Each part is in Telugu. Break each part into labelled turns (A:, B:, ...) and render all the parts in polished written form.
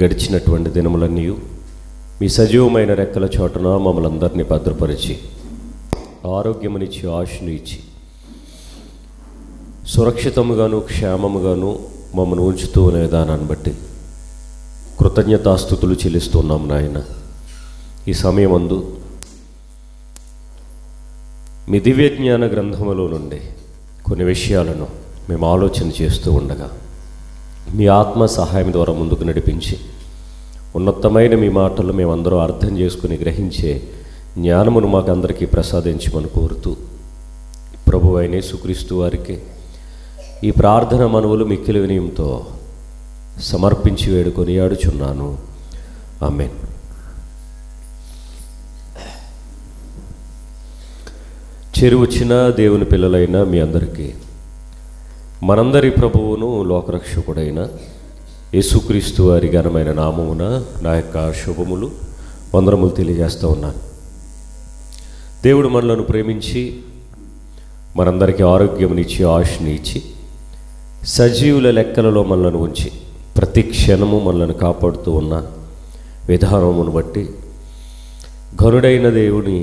A: గడిచినటువంటి దినములన్నీ మీ సజీవమైన రెక్కల చోటన మమ్మల్ని అందరినీ భద్రపరిచి ఆరోగ్యమునిచ్చి ఆశను ఇచ్చి సురక్షితముగాను క్షేమముగాను మమ్మల్ని ఉంచుతూ అనే విధానాన్ని బట్టి కృతజ్ఞతాస్తుతులు చెల్లిస్తున్నాం నాయన. ఈ సమయమందు మీ దివ్య జ్ఞాన గ్రంథములో నుండి కొన్ని విషయాలను మేము ఆలోచన చేస్తూ ఉండగా మీ ఆత్మ సహాయం ద్వారా ముందుకు నడిపించి ఉన్నతమైన మీ మాటలు మేమందరూ అర్థం చేసుకుని గ్రహించే జ్ఞానమును మాకందరికీ ప్రసాదించమని కోరుతూ ప్రభువైన యేసుక్రీస్తు వారికి ఈ ప్రార్థన మనవులు మిక్కిలి వినయంతో సమర్పించి వేడుకొని ఆడుచున్నాను. ఆమేన్. చేరువచ్చిన దేవుని పిల్లలైన మీ అందరికీ మనందరి ప్రభువును లోకరక్షకుడైన యేసుక్రీస్తు వారి ఘనమైన నామమున నా యొక్క శుభములు వందనములు తెలియజేస్తూ ఉన్నాను. దేవుడు మనలను ప్రేమించి మనందరికీ ఆరోగ్యమునిచ్చి ఆయుష్ని ఇచ్చి సజీవుల లెక్కలలో మనలను ఉంచి ప్రతి క్షణము మనలను కాపాడుతూ ఉన్న విధానమును బట్టి ఘనుడైన దేవుని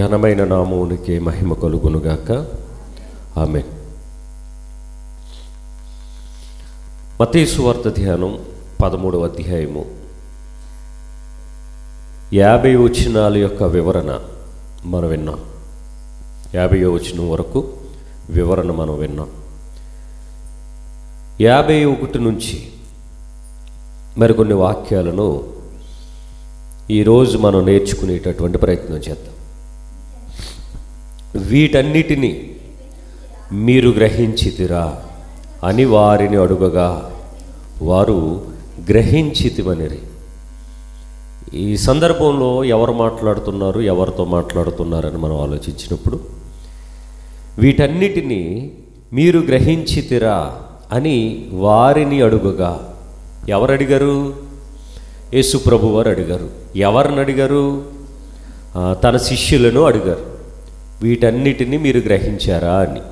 A: ఘనమైన నామమునికి మహిమ కలుగునుగాక. ఆమేన్. మత్తయి సువార్త ధ్యానం 13వ అధ్యాయము 50 వచనాల యొక్క వివరణ మనం విన్నాం. 50వ వచనం వరకు వివరణ మనం విన్నాం. 51 నుంచి మరికొన్ని వాక్యాలను ఈరోజు మనం నేర్చుకునేటటువంటి ప్రయత్నం చేద్దాం. వీటన్నిటినీ మీరు గ్రహించితిరా అని వారిని అడుగగా వారు గ్రహించితిమనిరి. ఈ సందర్భంలో ఎవరు మాట్లాడుతున్నారు, ఎవరితో మాట్లాడుతున్నారని మనం ఆలోచించినప్పుడు వీటన్నిటినీ మీరు గ్రహించితిరా అని వారిని అడుగగా, ఎవరు అడిగారు? యేసు ప్రభు వారు అడిగారు. ఎవరిని అడిగారు? తన శిష్యులను అడిగారు. వీటన్నిటినీ మీరు గ్రహించారా అని.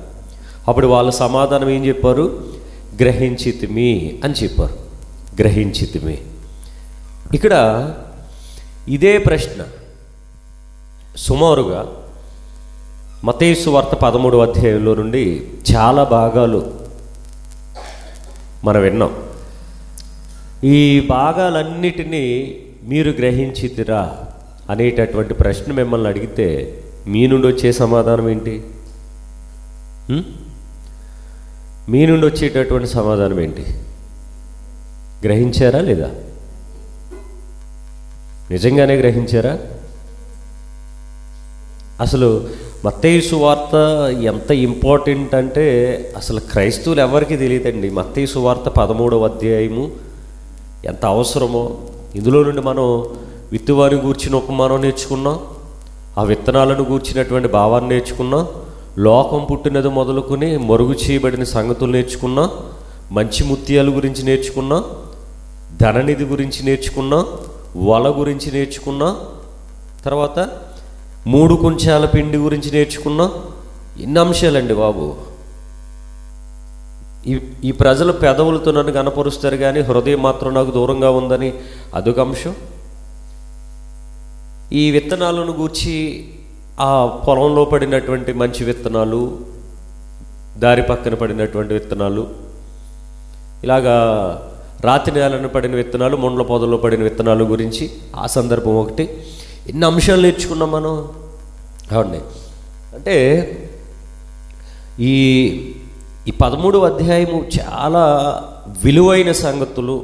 A: అప్పుడు వాళ్ళ సమాధానం ఏం చెప్పారు? గ్రహించితిమి అని చెప్పారు. గ్రహించితిమి. ఇక్కడ ఇదే ప్రశ్న సుమారుగా మత్తయి సువార్త 13వ అధ్యాయంలో నుండి చాలా భాగాలు మనం విన్నాం. ఈ భాగాలన్నిటినీ మీరు గ్రహించితిరా అనేటటువంటి ప్రశ్న మిమ్మల్ని అడిగితే మీ నుండి వచ్చే సమాధానం ఏంటి? మీ నుండి వచ్చేటటువంటి సమాధానం ఏంటి? గ్రహించారా లేదా? నిజంగానే గ్రహించారా? అసలు మత్తయి సువార్త ఎంత ఇంపార్టెంట్ అంటే అసలు క్రైస్తవులు ఎవరికి తెలియదండి. మత్తయి సువార్త 13వ అధ్యాయము ఎంత అవసరమో. ఇందులో నుండి మనం విత్తువాని గూర్చిన ఉపమానం నేర్చుకున్నాం. ఆ విత్తనాలను గూర్చినటువంటి భావాన్ని నేర్చుకున్నాం. లోకం పుట్టినది మొదలుకొని మరుగు చేయబడిన సంగతులు నేర్చుకున్నాం. మంచి ముత్యాల గురించి నేర్చుకున్నాం. ధననిధి గురించి నేర్చుకున్నాం. వల గురించి నేర్చుకున్నాం. తర్వాత 3 కుంచాల పిండి గురించి నేర్చుకున్నాం. ఎన్ని అంశాలండి బాబు! ఈ ప్రజలు పెదవులతో నన్ను కనపరుస్తారు కానీ హృదయం మాత్రం నాకు దూరంగా ఉందని అదొక అంశం. ఈ విత్తనాలను గూర్చి ఆ పొలంలో పడినటువంటి మంచి విత్తనాలు, దారి పక్కన పడినటువంటి విత్తనాలు, ఇలాగా రాతి నేలను పడిన విత్తనాలు, ముండ్ల పొదల్లో పడిన విత్తనాలు గురించి ఆ సందర్భం ఒకటి. ఎన్ని అంశాలు నేర్చుకున్నాం మనం. అవునండి. అంటే ఈ 13వ అధ్యాయము చాలా విలువైన సంగతులు,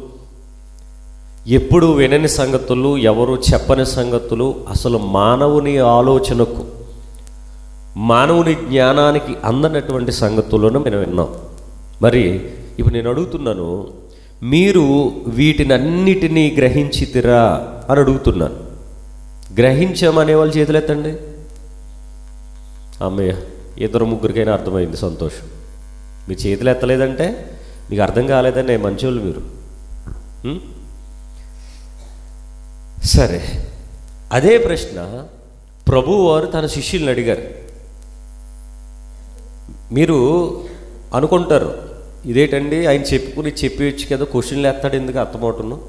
A: ఎప్పుడు వినని సంగతులు, ఎవరు చెప్పని సంగతులు, అసలు మానవుని ఆలోచనకు మానవుని జ్ఞానానికి అందనటువంటి సంగతులను మనం విన్నాం. మరి ఇప్పుడు నేను అడుగుతున్నాను, మీరు వీటినన్నిటినీ గ్రహించితిరా అని అడుగుతున్నాను. గ్రహించామనే వాళ్ళు చేతులెత్తండి. అమ్మయ్య, 2-3కైనా అర్థమైంది, సంతోషం. మీ చేతులు ఎత్తలేదంటే మీకు అర్థం కాలేదండి, మంచోళ్ళు మీరు. సరే, అదే ప్రశ్న ప్రభువు వారు తన శిష్యుల్ని అడిగారు. మీరు అనుకుంటారు, ఇదేంటండి ఆయన చెప్పేయచ్చు కదా, క్వశ్చన్లు ఎత్తాడు ఎందుకు అర్థమవుతున్నాం.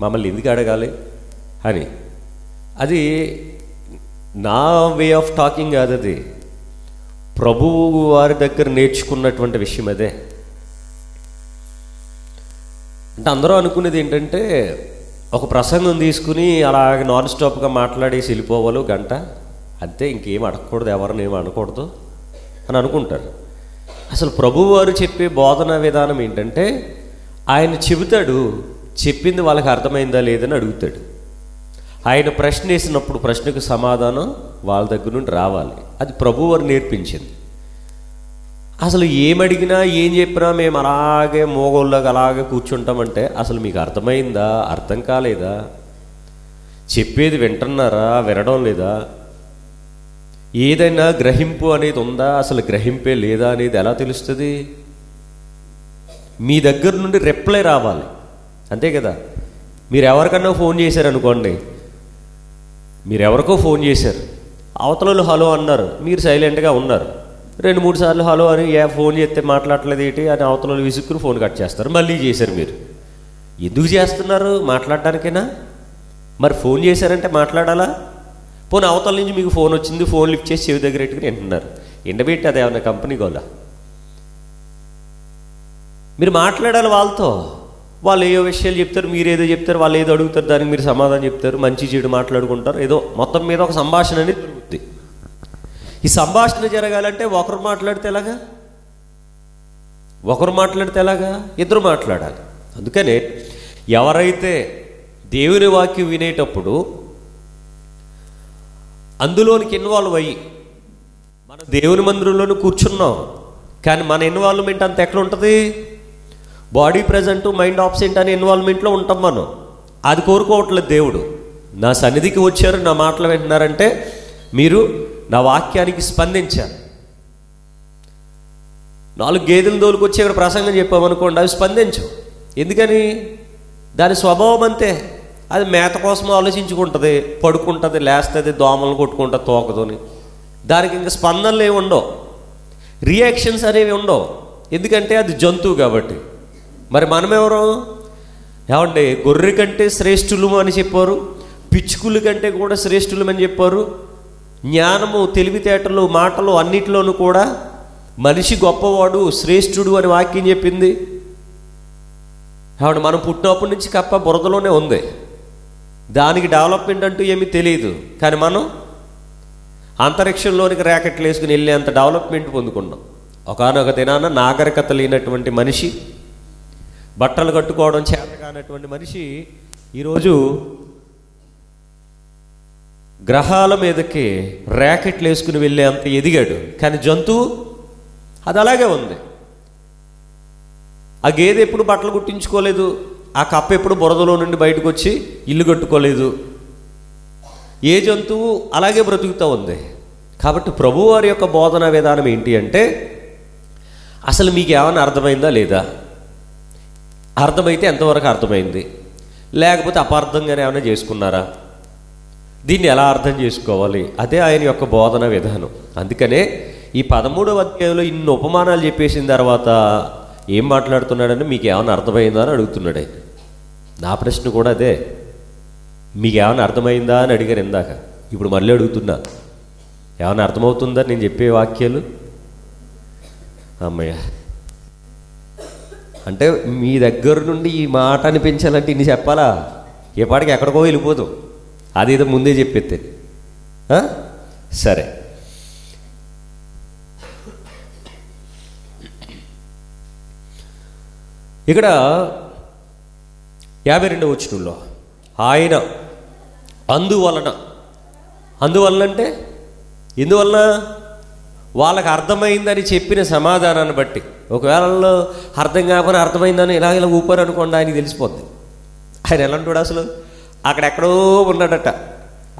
A: మమ్మల్ని ఎందుకు అడగాలి అని. అది నా వే ఆఫ్ టాకింగ్ కాదు, అది ప్రభువు వారి దగ్గర నేర్చుకున్నటువంటి విషయం అదే. అంటే అందరూ అనుకునేది ఏంటంటే ఒక ప్రసంగం తీసుకుని అలాగే నాన్ స్టాప్గా మాట్లాడేసి వెళ్ళిపోవాలి గంట, అంతే, ఇంకేం అడగకూడదు, ఎవరిని ఏమి అనకూడదు అని అనుకుంటారు. అసలు ప్రభువారు చెప్పే బోధనా విధానం ఏంటంటే ఆయన చెబుతాడు, చెప్పింది వాళ్ళకి అర్థమైందా లేదని అడుగుతాడు. ఆయన ప్రశ్న వేసినప్పుడు ప్రశ్నకు సమాధానం వాళ్ళ దగ్గర నుండి రావాలి. అది ప్రభువారు నేర్పించింది. అసలు ఏమడిగినా ఏం చెప్పినా మేము అలాగే మోగోళ్ళగా అలాగే కూర్చుంటామంటే అసలు మీకు అర్థమైందా, అర్థం కాలేదా, చెప్పేది వింటున్నారా, వినడం లేదా, ఏదైనా గ్రహింపు అనేది ఉందా, అసలు గ్రహింపే లేదా అనేది ఎలా తెలుస్తుంది? మీ దగ్గర నుండి రిప్లై రావాలి, అంతే కదా. మీరు ఎవరికన్నా ఫోన్ చేశారనుకోండి, మీరు ఎవరికో ఫోన్ చేశారు, అవతలలో హలో అన్నారు, మీరు సైలెంట్గా ఉన్నారు. 2-3 సార్లు హలో అని ఫోన్ చేస్తే మాట్లాడలేదు ఏంటి అని అవతలలో విసుక్కుని ఫోన్ కట్ చేస్తారు. మళ్ళీ చేశారు. మీరు ఎందుకు చేస్తున్నారు? మాట్లాడటానికైనా? మరి ఫోన్ చేశారంటే మాట్లాడాలా? పోనీ అవతల నుంచి మీకు ఫోన్ వచ్చింది, ఫోన్ లిఫ్ట్ చేసి చెవి దగ్గర పెట్టుకుని వింటున్నారు, ఎండబెట్టి అది ఏమన్నా కంపెనీ గోలా? మీరు మాట్లాడాలి వాళ్ళతో. వాళ్ళు ఏదో విషయాలు చెప్తారు, మీరు ఏదో చెప్తారు, వాళ్ళు ఏదో అడుగుతారు, దానికి మీరు సమాధానం చెప్తారు, మంచి చెడు మాట్లాడుకుంటారు. ఏదో మొత్తం మీద ఒక సంభాషణ అనేది జరుగుతుంది. ఈ సంభాషణ జరగాలంటే ఒకరు మాట్లాడితే ఎలాగా? ఒకరు మాట్లాడితే ఎలాగా? ఇద్దరు మాట్లాడాలి. అందుకనే ఎవరైతే దేవుని వాక్యం వినేటప్పుడు అందులోనికి ఇన్వాల్వ్ అయ్యి, మనం దేవుని మందిరంలోనే కూర్చున్నాం, కానీ మన ఇన్వాల్వ్మెంట్ అంత ఎక్కడ ఉంటుంది? బాడీ ప్రజెంట్ మైండ్ ఆబ్సెంట్ అనే ఇన్వాల్వ్మెంట్లో ఉంటాం మనం. అది కోరుకోవట్లేదు దేవుడు. నా సన్నిధికి వచ్చారు, నా మాటలు వింటున్నారంటే మీరు నా వాక్యానికి స్పందించారు. 4 గేదెలు తోలుకొచ్చి ఇక్కడ ప్రసంగం చెప్పామనుకోండి, అవి స్పందించవు. ఎందుకని? దాని స్వభావం అంతే. అది మేత కోసం ఆలోచించుకుంటుంది, పడుకుంటుంది, లేస్తుంది, దోమలు కొట్టుకుంటుంది తోకతోని. దానికి ఇంకా స్పందనలు ఏమి ఉండవు, రియాక్షన్స్ అనేవి ఉండవు. ఎందుకంటే అది జంతువు కాబట్టి. మరి మనమెవరు? ఏమండి, గొర్రె కంటే శ్రేష్ఠులు అని చెప్పారు, పిచ్చుకుల కంటే కూడా శ్రేష్ఠులు అని చెప్పారు. జ్ఞానము, తెలివితేటలు, మాటలు అన్నిటిలోనూ కూడా మనిషి గొప్పవాడు, శ్రేష్ఠుడు అని వాక్యం చెప్పింది. కాబట్టి మనం పుట్టినప్పటి నుంచి కప్ప బురదలోనే ఉంది, దానికి డెవలప్మెంట్ అంటూ ఏమీ తెలియదు. కానీ మనం అంతరిక్షంలోనికి ర్యాకెట్లు వేసుకుని వెళ్ళే అంత డెవలప్మెంట్ పొందుకున్నాం. ఒకానొక దినాన నాగరికత లేనటువంటి మనిషి, బట్టలు కట్టుకోవడం చేత కానటువంటి మనిషి ఈరోజు గ్రహాల మీదకి ర్యాకెట్లు వేసుకుని వెళ్ళే అంత ఎదిగాడు. కానీ జంతువు అది అలాగే ఉంది. ఆ గేదె ఎప్పుడు బట్టలు కుట్టించుకోలేదు, ఆ కప్ప ఎప్పుడు బురదలో నుండి బయటకు వచ్చి ఇల్లు కట్టుకోలేదు. ఏ జంతువు అలాగే బ్రతుకుతూ ఉంది. కాబట్టి ప్రభువారి యొక్క బోధనా విధానం ఏంటి అంటే, అసలు మీకు ఏమైనా అర్థమైందా లేదా? అర్థమైతే ఎంతవరకు అర్థమైంది, లేకపోతే అపార్థంగానే ఏమైనా చేసుకున్నారా? దీన్ని ఎలా అర్థం చేసుకోవాలి? అదే ఆయన యొక్క బోధన విధానం. అందుకనే ఈ 13వ అధ్యాయంలో ఇన్ని ఉపమానాలు చెప్పేసిన తర్వాత ఏం మాట్లాడుతున్నాడని మీకు ఏమైనా అర్థమైందా అని అడుగుతున్నాడు ఆయన. నా ప్రశ్న కూడా అదే, మీకు ఏమైనా అర్థమైందా అని అడిగారు ఇందాక. ఇప్పుడు మళ్ళీ అడుగుతున్నా, ఏమైనా అర్థమవుతుందా నేను చెప్పే వాక్యాలు? అమ్మయ్య, అంటే మీ దగ్గర నుండి ఈ మాట అనిపించాలంటే ఇన్ని చెప్పాలా? ఎప్పటికి ఎక్కడికో వెళ్ళిపోతాం. అదేదో ముందే చెప్పేస్తే సరే. ఇక్కడ 52వ వచనంలో ఆయన అందువలన అంటే ఎందువలన? వాళ్ళకి అర్థమైందని చెప్పిన సమాధానాన్ని బట్టి. ఒకవేళ అర్థం కాకపోయినా అర్థమైందని ఇలా ఊపారు అనుకోండి, ఆయనకి తెలిసిపోద్ది. ఆయన ఎలాంటి అసలు అక్కడెక్కడో ఉన్నాడట,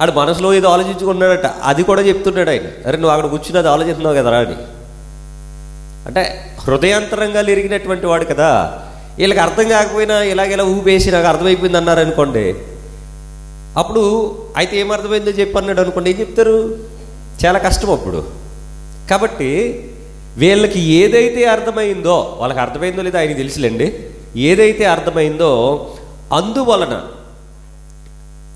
A: ఆడు మనసులో ఏదో ఆలోచించుకున్నాడట, అది కూడా చెప్తున్నాడు ఆయన. అరే నువ్వు అక్కడ కూర్చుని అది ఆలోచిస్తున్నావు కదరా అని. అంటే హృదయాంతరంగా ఎరిగినటువంటి వాడు కదా. వీళ్ళకి అర్థం కాకపోయినా ఇలాగెలా ఊపేసి నాకు అర్థమైపోయింది అన్నారు అనుకోండి, అప్పుడు అయితే ఏమర్థమైందో చెప్పన్నాడు అనుకోండి, ఏం చెప్తారు? చాలా కష్టం అప్పుడు. కాబట్టి వీళ్ళకి ఏదైతే అర్థమైందో, వాళ్ళకి అర్థమైందో లేదో ఆయనకి తెలుసులేండి, ఏదైతే అర్థమైందో అందువలన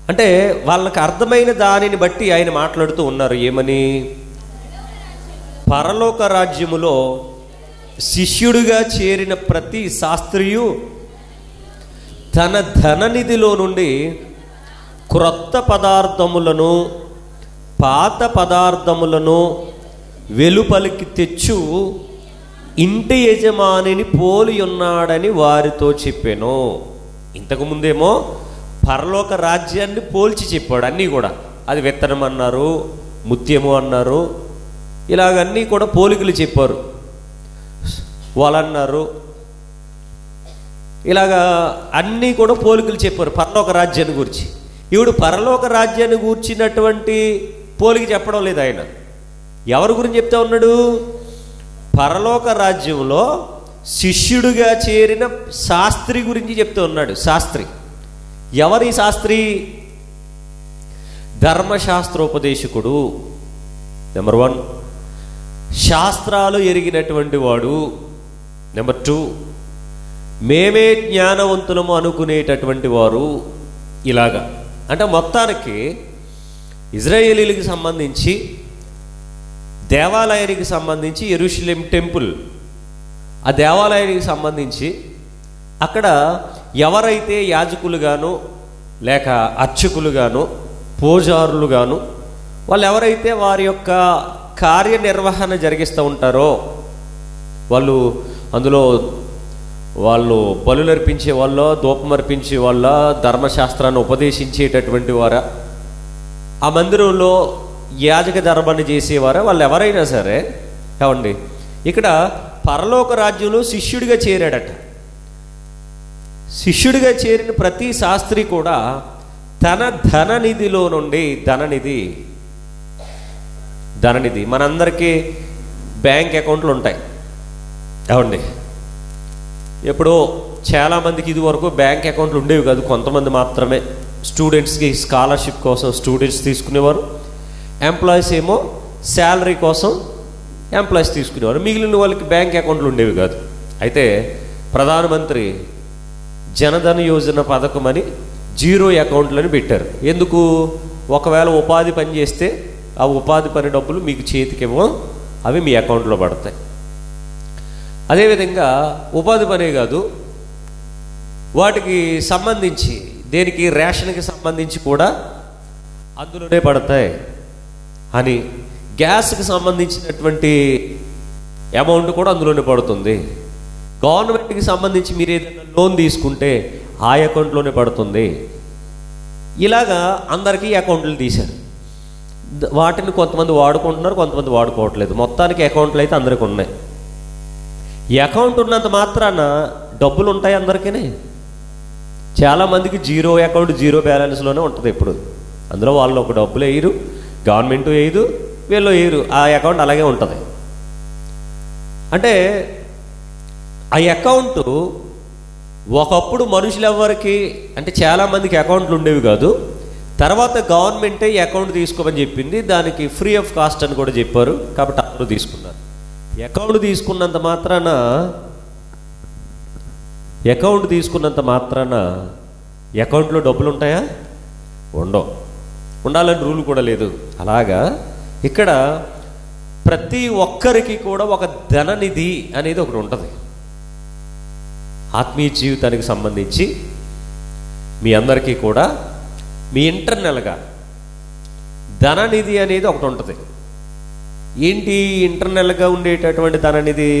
A: అంటే వాళ్ళకి అర్థమైన దానిని బట్టి ఆయన మాట్లాడుతూ ఉన్నారు. ఏమని? పరలోక రాజ్యములో శిష్యుడిగా చేరిన ప్రతి శాస్త్రియు తన ధననిధిలో నుండి క్రొత్త పదార్థములను పాత పదార్థములను వెలుపలికి తెచ్చు ఇంటి యజమానిని పోలి ఉన్నాడని వారితో చెప్పాను. ఇంతకుముందేమో పరలోక రాజ్యాన్ని పోల్చి చెప్పాడు. అన్నీ కూడా అది విత్తనం అన్నారు, ముత్యము అన్నారు, ఇలాగన్నీ కూడా పోలికలు చెప్పారు. వాళ్ళన్నారు, ఇలాగా అన్నీ కూడా పోలికలు చెప్పారు పరలోక రాజ్యాన్ని గురించి. ఈవిడు పరలోక రాజ్యాన్ని గూర్చినటువంటి పోలిక చెప్పడం లేదు. ఆయన ఎవరి గురించి చెప్తా ఉన్నాడు? పరలోక రాజ్యంలో శిష్యుడిగా చేరిన శాస్త్రి గురించి చెప్తూ ఉన్నాడు. శాస్త్రి ఎవరి శాస్త్రి? ధర్మశాస్త్రోపదేశకుడు. నెంబర్ 1, శాస్త్రాలు ఎరిగినటువంటి వాడు. నెంబర్ 2, మేమే జ్ఞానవంతులము అనుకునేటటువంటి వారు. ఇలాగా అంటే మొత్తానికి ఇజ్రాయేలీలకు సంబంధించి, దేవాలయానికి సంబంధించి, యెరూషలేం టెంపుల్ ఆ దేవాలయానికి సంబంధించి అక్కడ ఎవరైతే యాజకులుగాను లేక అర్చకులుగాను పూజారులుగాను వాళ్ళు ఎవరైతే వారి యొక్క కార్యనిర్వహణ జరిగిస్తూ ఉంటారో వాళ్ళు అందులో వాళ్ళు బలులు అర్పించే వాళ్ళ, ధూపం అర్పించే వాళ్ళ, ధర్మశాస్త్రాన్ని ఉపదేశించేటటువంటి వారా, ఆ మందిరంలో యాజక ధర్మాన్ని చేసేవారా, వాళ్ళు ఎవరైనా సరే కావండి. ఇక్కడ పరలోక రాజ్యంలో శిష్యుడిగా చేరాడట. శిష్యుడిగా చేరిన ప్రతి శాస్త్రి కూడా తన ధననిధిలో నుండి, ధననిధి మనందరికీ బ్యాంక్ అకౌంట్లు ఉంటాయి కావండి. ఎప్పుడో చాలామందికి ఇది వరకు బ్యాంక్ అకౌంట్లు ఉండేవి కాదు, కొంతమంది మాత్రమే. స్టూడెంట్స్కి స్కాలర్షిప్ కోసం స్టూడెంట్స్ తీసుకునేవారు, ఎంప్లాయీస్ ఏమో శాలరీ కోసం ఎంప్లాయీస్ తీసుకునేవారు, మిగిలిన వాళ్ళకి బ్యాంక్ అకౌంట్లు ఉండేవి కాదు. అయితే ప్రధానమంత్రి జనధన యోజన పథకం అని 0 అకౌంట్లని పెట్టారు. ఎందుకు? ఒకవేళ ఉపాధి పని చేస్తే ఆ ఉపాధి పని డబ్బులు మీకు చేతికేమో అవి మీ అకౌంట్లో పడతాయి. అదేవిధంగా ఉపాధి పనే కాదు, వాటికి సంబంధించి దేనికి రేషన్కి సంబంధించి కూడా అందులోనే పడతాయి అని, గ్యాస్కి సంబంధించినటువంటి అమౌంట్ కూడా అందులోనే పడుతుంది. గవర్నమెంట్కి సంబంధించి మీరు ఏదైనా లోన్ తీసుకుంటే ఆ అకౌంట్లోనే పడుతుంది. ఇలాగా అందరికీ అకౌంట్లు తీశారు. వాటిని కొంతమంది వాడుకుంటున్నారు, కొంతమంది వాడుకోవట్లేదు. మొత్తానికి అకౌంట్లు అయితే అందరికీ ఉన్నాయి. ఈ అకౌంట్ ఉన్నంత మాత్రాన డబ్బులు ఉంటాయి అందరికీ. చాలామందికి 0 అకౌంట్ 0 బ్యాలెన్స్లోనే ఉంటుంది. ఇప్పుడు అందులో వాళ్ళు ఒక డబ్బులు వేయరు, గవర్నమెంట్ వేయదు, వీళ్ళు వేయరు, ఆ అకౌంట్ అలాగే ఉంటుంది. అంటే ఆ అకౌంట్ ఒకప్పుడు మనుషులు ఎవరికి అంటే చాలామందికి అకౌంట్లు ఉండేవి కాదు. తర్వాత గవర్నమెంటే ఈ అకౌంట్ తీసుకోమని చెప్పింది. దానికి ఫ్రీ ఆఫ్ కాస్ట్ అని కూడా చెప్పారు, కాబట్టి అందరూ తీసుకున్నారు. అకౌంట్ తీసుకున్నంత మాత్రాన అకౌంట్లో డబ్బులు ఉంటాయా? ఉండవు. ఉండాలని రూల్ కూడా లేదు. అలాగా ఇక్కడ ప్రతి ఒక్కరికి కూడా ఒక ధననిధి అనేది ఒకటి ఉంటుంది. ఆత్మీయ జీవితానికి సంబంధించి మీ అందరికీ కూడా మీ ఇంటర్నల్గా ధననిధి అనేది ఒకటి ఉంటుంది. ఏంటి ఇంటర్నల్గా ఉండేటటువంటి ధననిధి?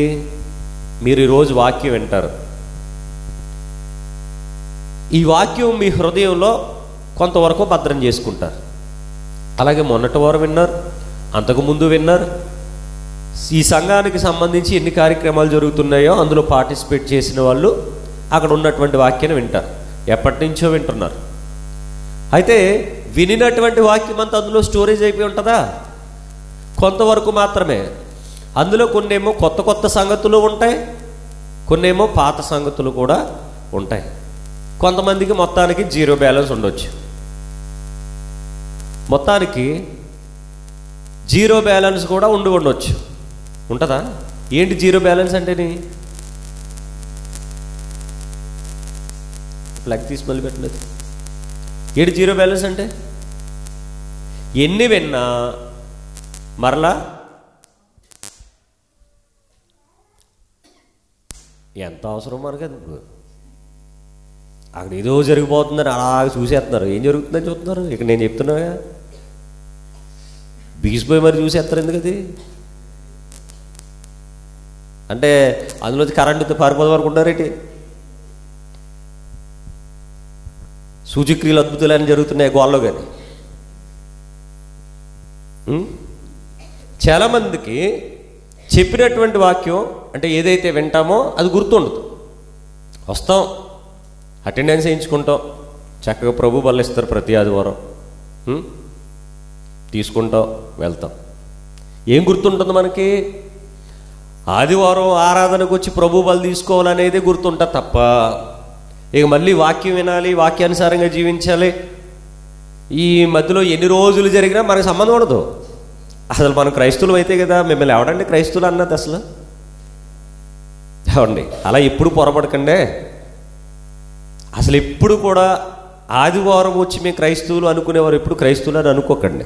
A: మీరు ఈరోజు వాక్యం వింటారు. ఈ వాక్యం మీ హృదయంలో కొంతవరకు భద్రం చేసుకుంటారు. అలాగే మొన్నటి వారం విన్నారు, అంతకుముందు విన్నారు. ఈ సంఘానికి సంబంధించి ఎన్ని కార్యక్రమాలు జరుగుతున్నాయో అందులో పార్టిసిపేట్ చేసిన వాళ్ళు అక్కడ ఉన్నటువంటి వాక్యాన్ని వింటారు. ఎప్పటి నుంచో వింటున్నారు. అయితే వినినటువంటి వాక్యం అంతా అందులో స్టోరేజ్ అయిపోయి ఉంటుందా? కొంతవరకు మాత్రమే. అందులో కొన్నేమో కొత్త సంగతులు ఉంటాయి, కొన్నేమో పాత సంగతులు కూడా ఉంటాయి. కొంతమందికి మొత్తానికి 0 బ్యాలెన్స్ ఉండొచ్చు. మొత్తానికి 0 బ్యాలెన్స్ కూడా ఉండొచ్చు. ఉంటుందా? ఏంటి 0 బ్యాలెన్స్ అంటేని? ఫ్లాగ్ తీసి మళ్ళీ పెట్టలేదు. ఏడు జీరో బ్యాలెన్స్ అంటే ఎన్ని విన్నా మరలా ఎంత అవసరం మనకి. అక్కడ ఏదో జరిగిపోతుందని అలాగే చూసేస్తున్నారు. ఏం జరుగుతుందని చూస్తున్నారు. ఇక్కడ నేను చెప్తున్నాగా బిగిసిపోయి మరి చూసేస్తారు. ఎందుకు అది అంటే అందులో కరెంటు పారిపోదాం అనుకుంటారేంటి? సూచక్రియలు అద్భుతాలు జరుగుతున్నాయి గోల్లో. కానీ చాలామందికి చెప్పినటువంటి వాక్యం అంటే ఏదైతే వింటామో అది గుర్తుండదు. వస్తాం, అటెండెన్స్ వేయించుకుంటాం, చక్కగా ప్రభు బల్ల ఇస్తారు ప్రతి ఆదివారం, తీసుకుంటాం, వెళ్తాం. ఏం గుర్తుంటుంది మనకి? ఆదివారం ఆరాధనకు వచ్చి ప్రభు బల్ల తీసుకోవాలనేది గుర్తుంటుంది తప్ప ఇక మళ్ళీ వాక్యం వినాలి, వాక్యానుసారంగా జీవించాలి, ఈ మధ్యలో ఎన్ని రోజులు జరిగినా మనకు సంబంధం ఉండదు. అసలు మనం క్రైస్తవులు అయితే కదా, మిమ్మల్ని ఎవడండి క్రైస్తవులు అన్నది అసలు ఏమండి? అలా ఎప్పుడు పొరపడకండి. అసలు ఎప్పుడు కూడా ఆదివారం వచ్చి మేము క్రైస్తవులు అనుకునేవారు ఎప్పుడు క్రైస్తవులు అని అనుకోకండి.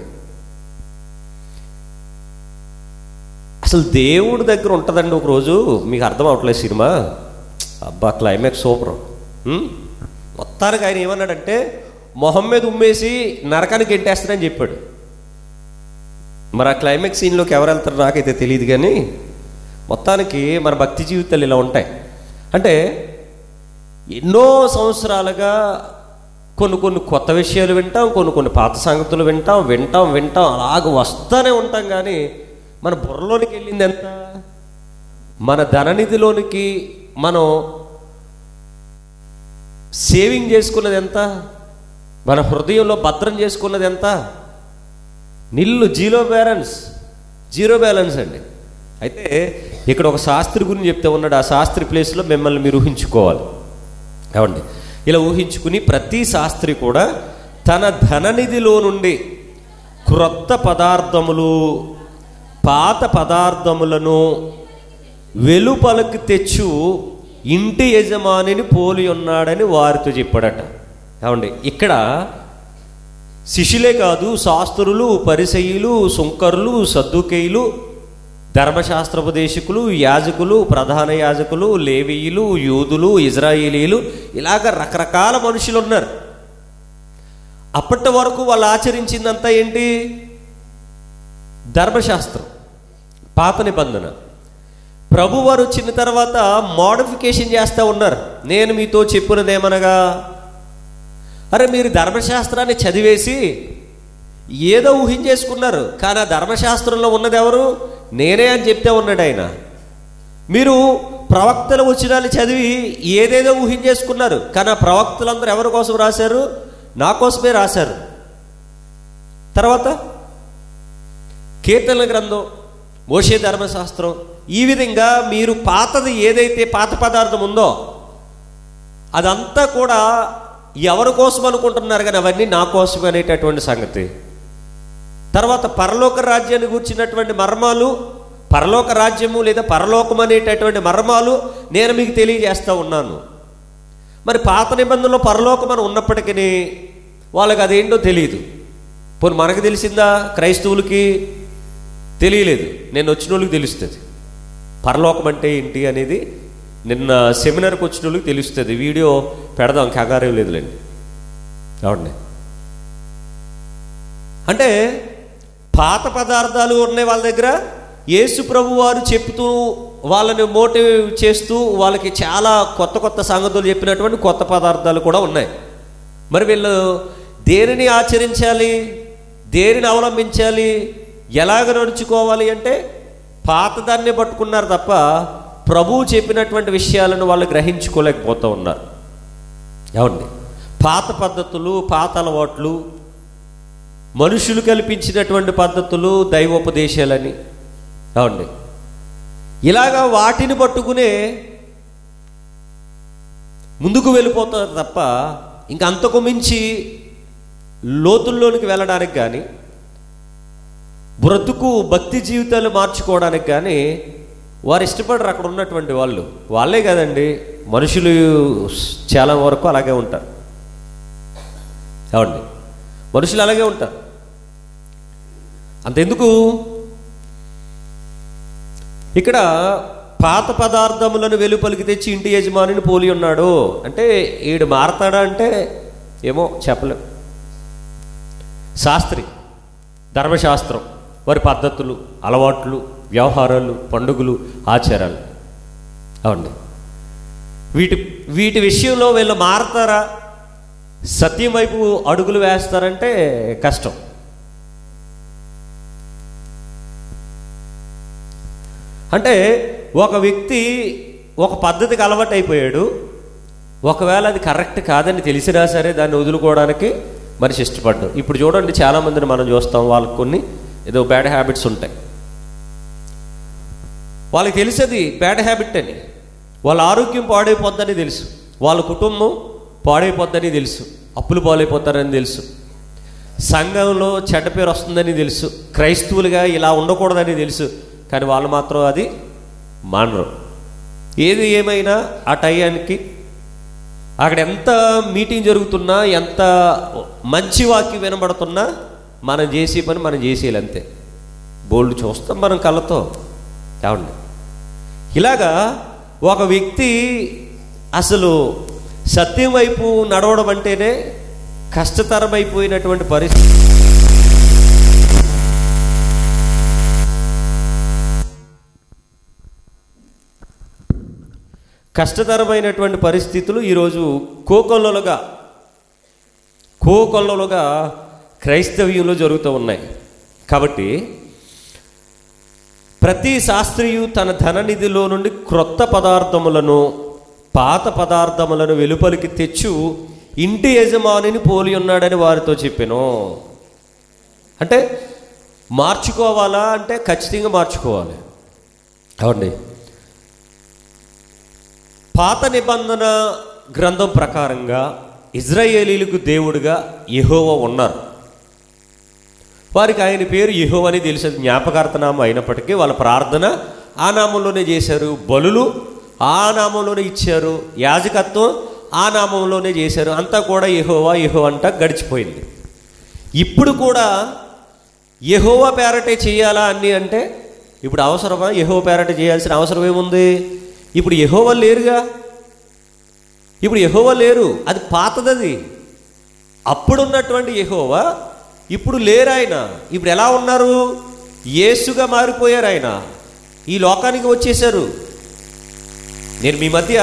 A: అసలు దేవుడి దగ్గర ఉంటుందండి ఒకరోజు. మీకు అర్థం అవట్లేదు సినిమా, అబ్బా క్లైమాక్స్ సూపర్. మొత్తానికి ఆయన ఏమన్నాడంటే మొహం మీద ఉమ్మేసి నరకానికి ఎంటేస్తానని చెప్పాడు. మరి ఆ క్లైమాక్స్ సీన్లోకి ఎవరు వెళ్తారో నాకైతే తెలియదు. కానీ మొత్తానికి మన భక్తి జీవితాలు ఇలా ఉంటాయి. అంటే ఎన్నో సంవత్సరాలుగా కొన్ని కొత్త విషయాలు వింటాం, కొన్ని పాత సంగతులు వింటాం అలాగ వస్తూనే ఉంటాం. కానీ మన బుర్రలోనికి వెళ్ళింది ఎంత? మన ధననిధిలోనికి మనం సేవింగ్ చేసుకున్నది ఎంత? మన హృదయంలో భద్రం చేసుకున్నది ఎంత? నిల్లు, జీరో బ్యాలెన్స్ అండి. అయితే ఇక్కడ ఒక శాస్త్రి గురించి చెప్తే ఉన్నాడు. ఆ శాస్త్రి ప్లేస్లో మిమ్మల్ని మీరు ఊహించుకోవాలి. ఏమండి? ఇలా ఊహించుకుని ప్రతి శాస్త్రి కూడా తన ధననిధిలో నుండి క్రొత్త పదార్థములు పాత పదార్థములను వెలుపలకు తెచ్చు ఇంటి యజమానిని పోలి ఉన్నాడని వారితో చెప్పాడట. ఏమండి? ఇక్కడ శిష్యులే కాదు, శాస్త్రులు, పరిసయ్యులు, సుంకరులు, సద్దుకేయులు, ధర్మశాస్త్రోపదేశకులు, యాజకులు, ప్రధాన యాజకులు, లేవీయులు, యూదులు, ఇజ్రాయేలీలు, ఇలాగ రకరకాల మనుషులు ఉన్నారు. అప్పటి వరకు వాళ్ళు ఆచరించిందంతా ఏంటి? ధర్మశాస్త్రం, పాత నిబంధన. ప్రభువారు వచ్చిన తర్వాత మోడిఫికేషన్ చేస్తూ ఉన్నారు. నేను మీతో చెప్పినదేమనగా, అరే మీరు ధర్మశాస్త్రాన్ని చదివేసి ఏదో ఊహించేసుకున్నారు, కానీ ఆ ధర్మశాస్త్రంలో ఉన్నది ఎవరు? నేనే అని చెప్తే ఉన్నాడు ఆయన. మీరు ప్రవక్తల వచనాలు చదివి ఏదేదో ఊహించేసుకున్నారు, కానీ ఆ ప్రవక్తలందరూ ఎవరి కోసం రాశారు? నా కోసమే రాశారు. తర్వాత కీర్తనల గ్రంథం, మోషే ధర్మశాస్త్రం, ఈ విధంగా మీరు పాతది ఏదైతే పాత పదార్థం ఉందో అదంతా కూడా ఎవరి కోసం అనుకుంటున్నారు, కానీ అవన్నీ నా కోసం అనేటటువంటి సంగతి. తర్వాత పరలోక రాజ్యాన్ని గురించినటువంటి మర్మాలు, పరలోక రాజ్యము లేదా పరలోకం అనేటటువంటి మర్మాలు నేను మీకు తెలియజేస్తూ ఉన్నాను. మరి పాత నిబంధనలో పరలోకం అని ఉన్నప్పటికీ వాళ్ళకి అదేంటో తెలియదు. పోనీ మనకు తెలిసిందా? క్రైస్తవులకి తెలియలేదు. నేను వచ్చిన వాళ్ళకి తెలుస్తుంది పరలోకం అంటే ఏంటి అనేది. నిన్న సెమినార్కి వచ్చిన వాళ్ళకి తెలుస్తుంది. వీడియో పెడదాం, కంగారేం లేదులేండి. అవునండి. అంటే పాత పదార్థాలు ఉన్నాయి వాళ్ళ దగ్గర. యేసు ప్రభు వారు చెప్తూ వాళ్ళని మోటివ్ చేస్తూ వాళ్ళకి చాలా కొత్త సంగతులు చెప్పినటువంటి కొత్త పదార్థాలు కూడా ఉన్నాయి. మరి వీళ్ళు దేనిని ఆచరించాలి, దేనిని అవలంబించాలి, ఎలాగ నడుచుకోవాలి అంటే పాతదాన్ని పట్టుకున్నారు తప్ప ప్రభువు చెప్పినటువంటి విషయాలను వాళ్ళు గ్రహించుకోలేకపోతూ ఉన్నారు. ఏమండి? పాత పద్ధతులు, పాత అలవాట్లు, మనుషులు కల్పించినటువంటి పద్ధతులు, దైవోపదేశాలని, ఏమండి, ఇలాగా వాటిని పట్టుకునే ముందుకు వెళ్ళిపోతారు తప్ప ఇంక అంతకు మించి లోతుల్లోనికి వెళ్ళడానికి కానీ, బ్రతుకు భక్తి జీవితాలు మార్చుకోవడానికి కానీ వారు ఇష్టపడరు. అక్కడ ఉన్నటువంటి వాళ్ళే కదండి, మనుషులు చాలా వరకు అలాగే ఉంటారు. ఏమండి? మనుషులు అలాగే ఉంటారు. అంతెందుకు, ఇక్కడ పాత పదార్థములను వెలుపలికి తెచ్చి ఇంటి యజమానిని పోలి ఉన్నాడు అంటే ఈడు మారతాడా అంటే ఏమో చెప్పలేం. శాస్త్రి, ధర్మశాస్త్రం, వారి పద్ధతులు, అలవాట్లు, వ్యవహారాలు, పండుగలు, ఆచారాలు, అవండి, వీటి విషయంలో వీళ్ళు మారతారా, సత్యం వైపు అడుగులు వేస్తారంటే కష్టం. అంటే ఒక వ్యక్తి ఒక పద్ధతికి అలవాటు అయిపోయాడు, ఒకవేళ అది కరెక్ట్ కాదని తెలిసినా సరే దాన్ని వదులుకోవడానికి మనిషి ఇష్టపడ్డు. ఇప్పుడు చూడండి, చాలామందిని మనం చూస్తాం, వాళ్ళకు కొన్ని ఏదో బ్యాడ్ హ్యాబిట్స్ ఉంటాయి. వాళ్ళకి తెలిసేది బ్యాడ్ హ్యాబిట్ అని, వాళ్ళ ఆరోగ్యం పాడైపోద్దని తెలుసు, వాళ్ళ కుటుంబం పాడైపోద్దని తెలుసు, అప్పులు పాడైపోతారని తెలుసు, సంఘంలో చెడ్డ పేరు వస్తుందని తెలుసు, క్రైస్తవులుగా ఇలా ఉండకూడదని తెలుసు, కానీ వాళ్ళు మాత్రం అది మానరు. ఏది ఏమైనా ఆ టయానికి అక్కడ ఎంత మీటింగ్ జరుగుతున్నా, ఎంత మంచి వాక్యం వినబడుతున్నా మనం చేసే పని మనం చేసేయాలి అంతే. బోల్డ్ చూస్తాం మనం కళ్ళతో. ఏమండి? ఇలాగా ఒక వ్యక్తి అసలు సత్యం వైపు నడవడం అంటేనే కష్టతరమైపోయినటువంటి పరిస్థితి. కష్టతరమైనటువంటి పరిస్థితులు ఈరోజు కోకొల్లలుగా క్రైస్తవ్యంలో జరుగుతూ ఉన్నాయి. కాబట్టి ప్రతి శాస్త్రీయు తన ధననిధిలో నుండి క్రొత్త పదార్థములను, పాత పదార్థములను వెలుపలికి తెచ్చు ఇంటి యజమానిని పోలి ఉన్నాడని వారితో చెప్పాను. అంటే మార్చుకోవాలా అంటే ఖచ్చితంగా మార్చుకోవాలి. అవండి, పాత నిబంధన గ్రంథం ప్రకారంగా ఇజ్రాయేలీలకు దేవుడుగా యెహోవా ఉన్నారు. వారికి ఆయన పేరు యెహోవా అని తెలిసేది జ్ఞాపకార్థనామం అయినప్పటికీ వాళ్ళ ప్రార్థన ఆ నామంలోనే చేశారు, బలులు ఆ నామంలోనే ఇచ్చారు, యాజకత్వం ఆ నామంలోనే చేశారు. అంతా కూడా యెహోవా అంట గడిచిపోయింది. ఇప్పుడు కూడా యెహోవా పేరటే చేయాలా అన్నీ అంటే ఇప్పుడు అవసరమా? యెహోవా పేరటే చేయాల్సిన అవసరం ఏముంది? ఇప్పుడు యెహోవా లేరుగా, ఇప్పుడు యెహోవా లేరు, అది పాతదది. అప్పుడున్నటువంటి యెహోవా ఇప్పుడు లేరు. ఆయన ఇప్పుడు ఎలా ఉన్నారు? యేసుగా మారిపోయారు. ఆయన ఈ లోకానికి వచ్చేశారు. నేను మీ మధ్య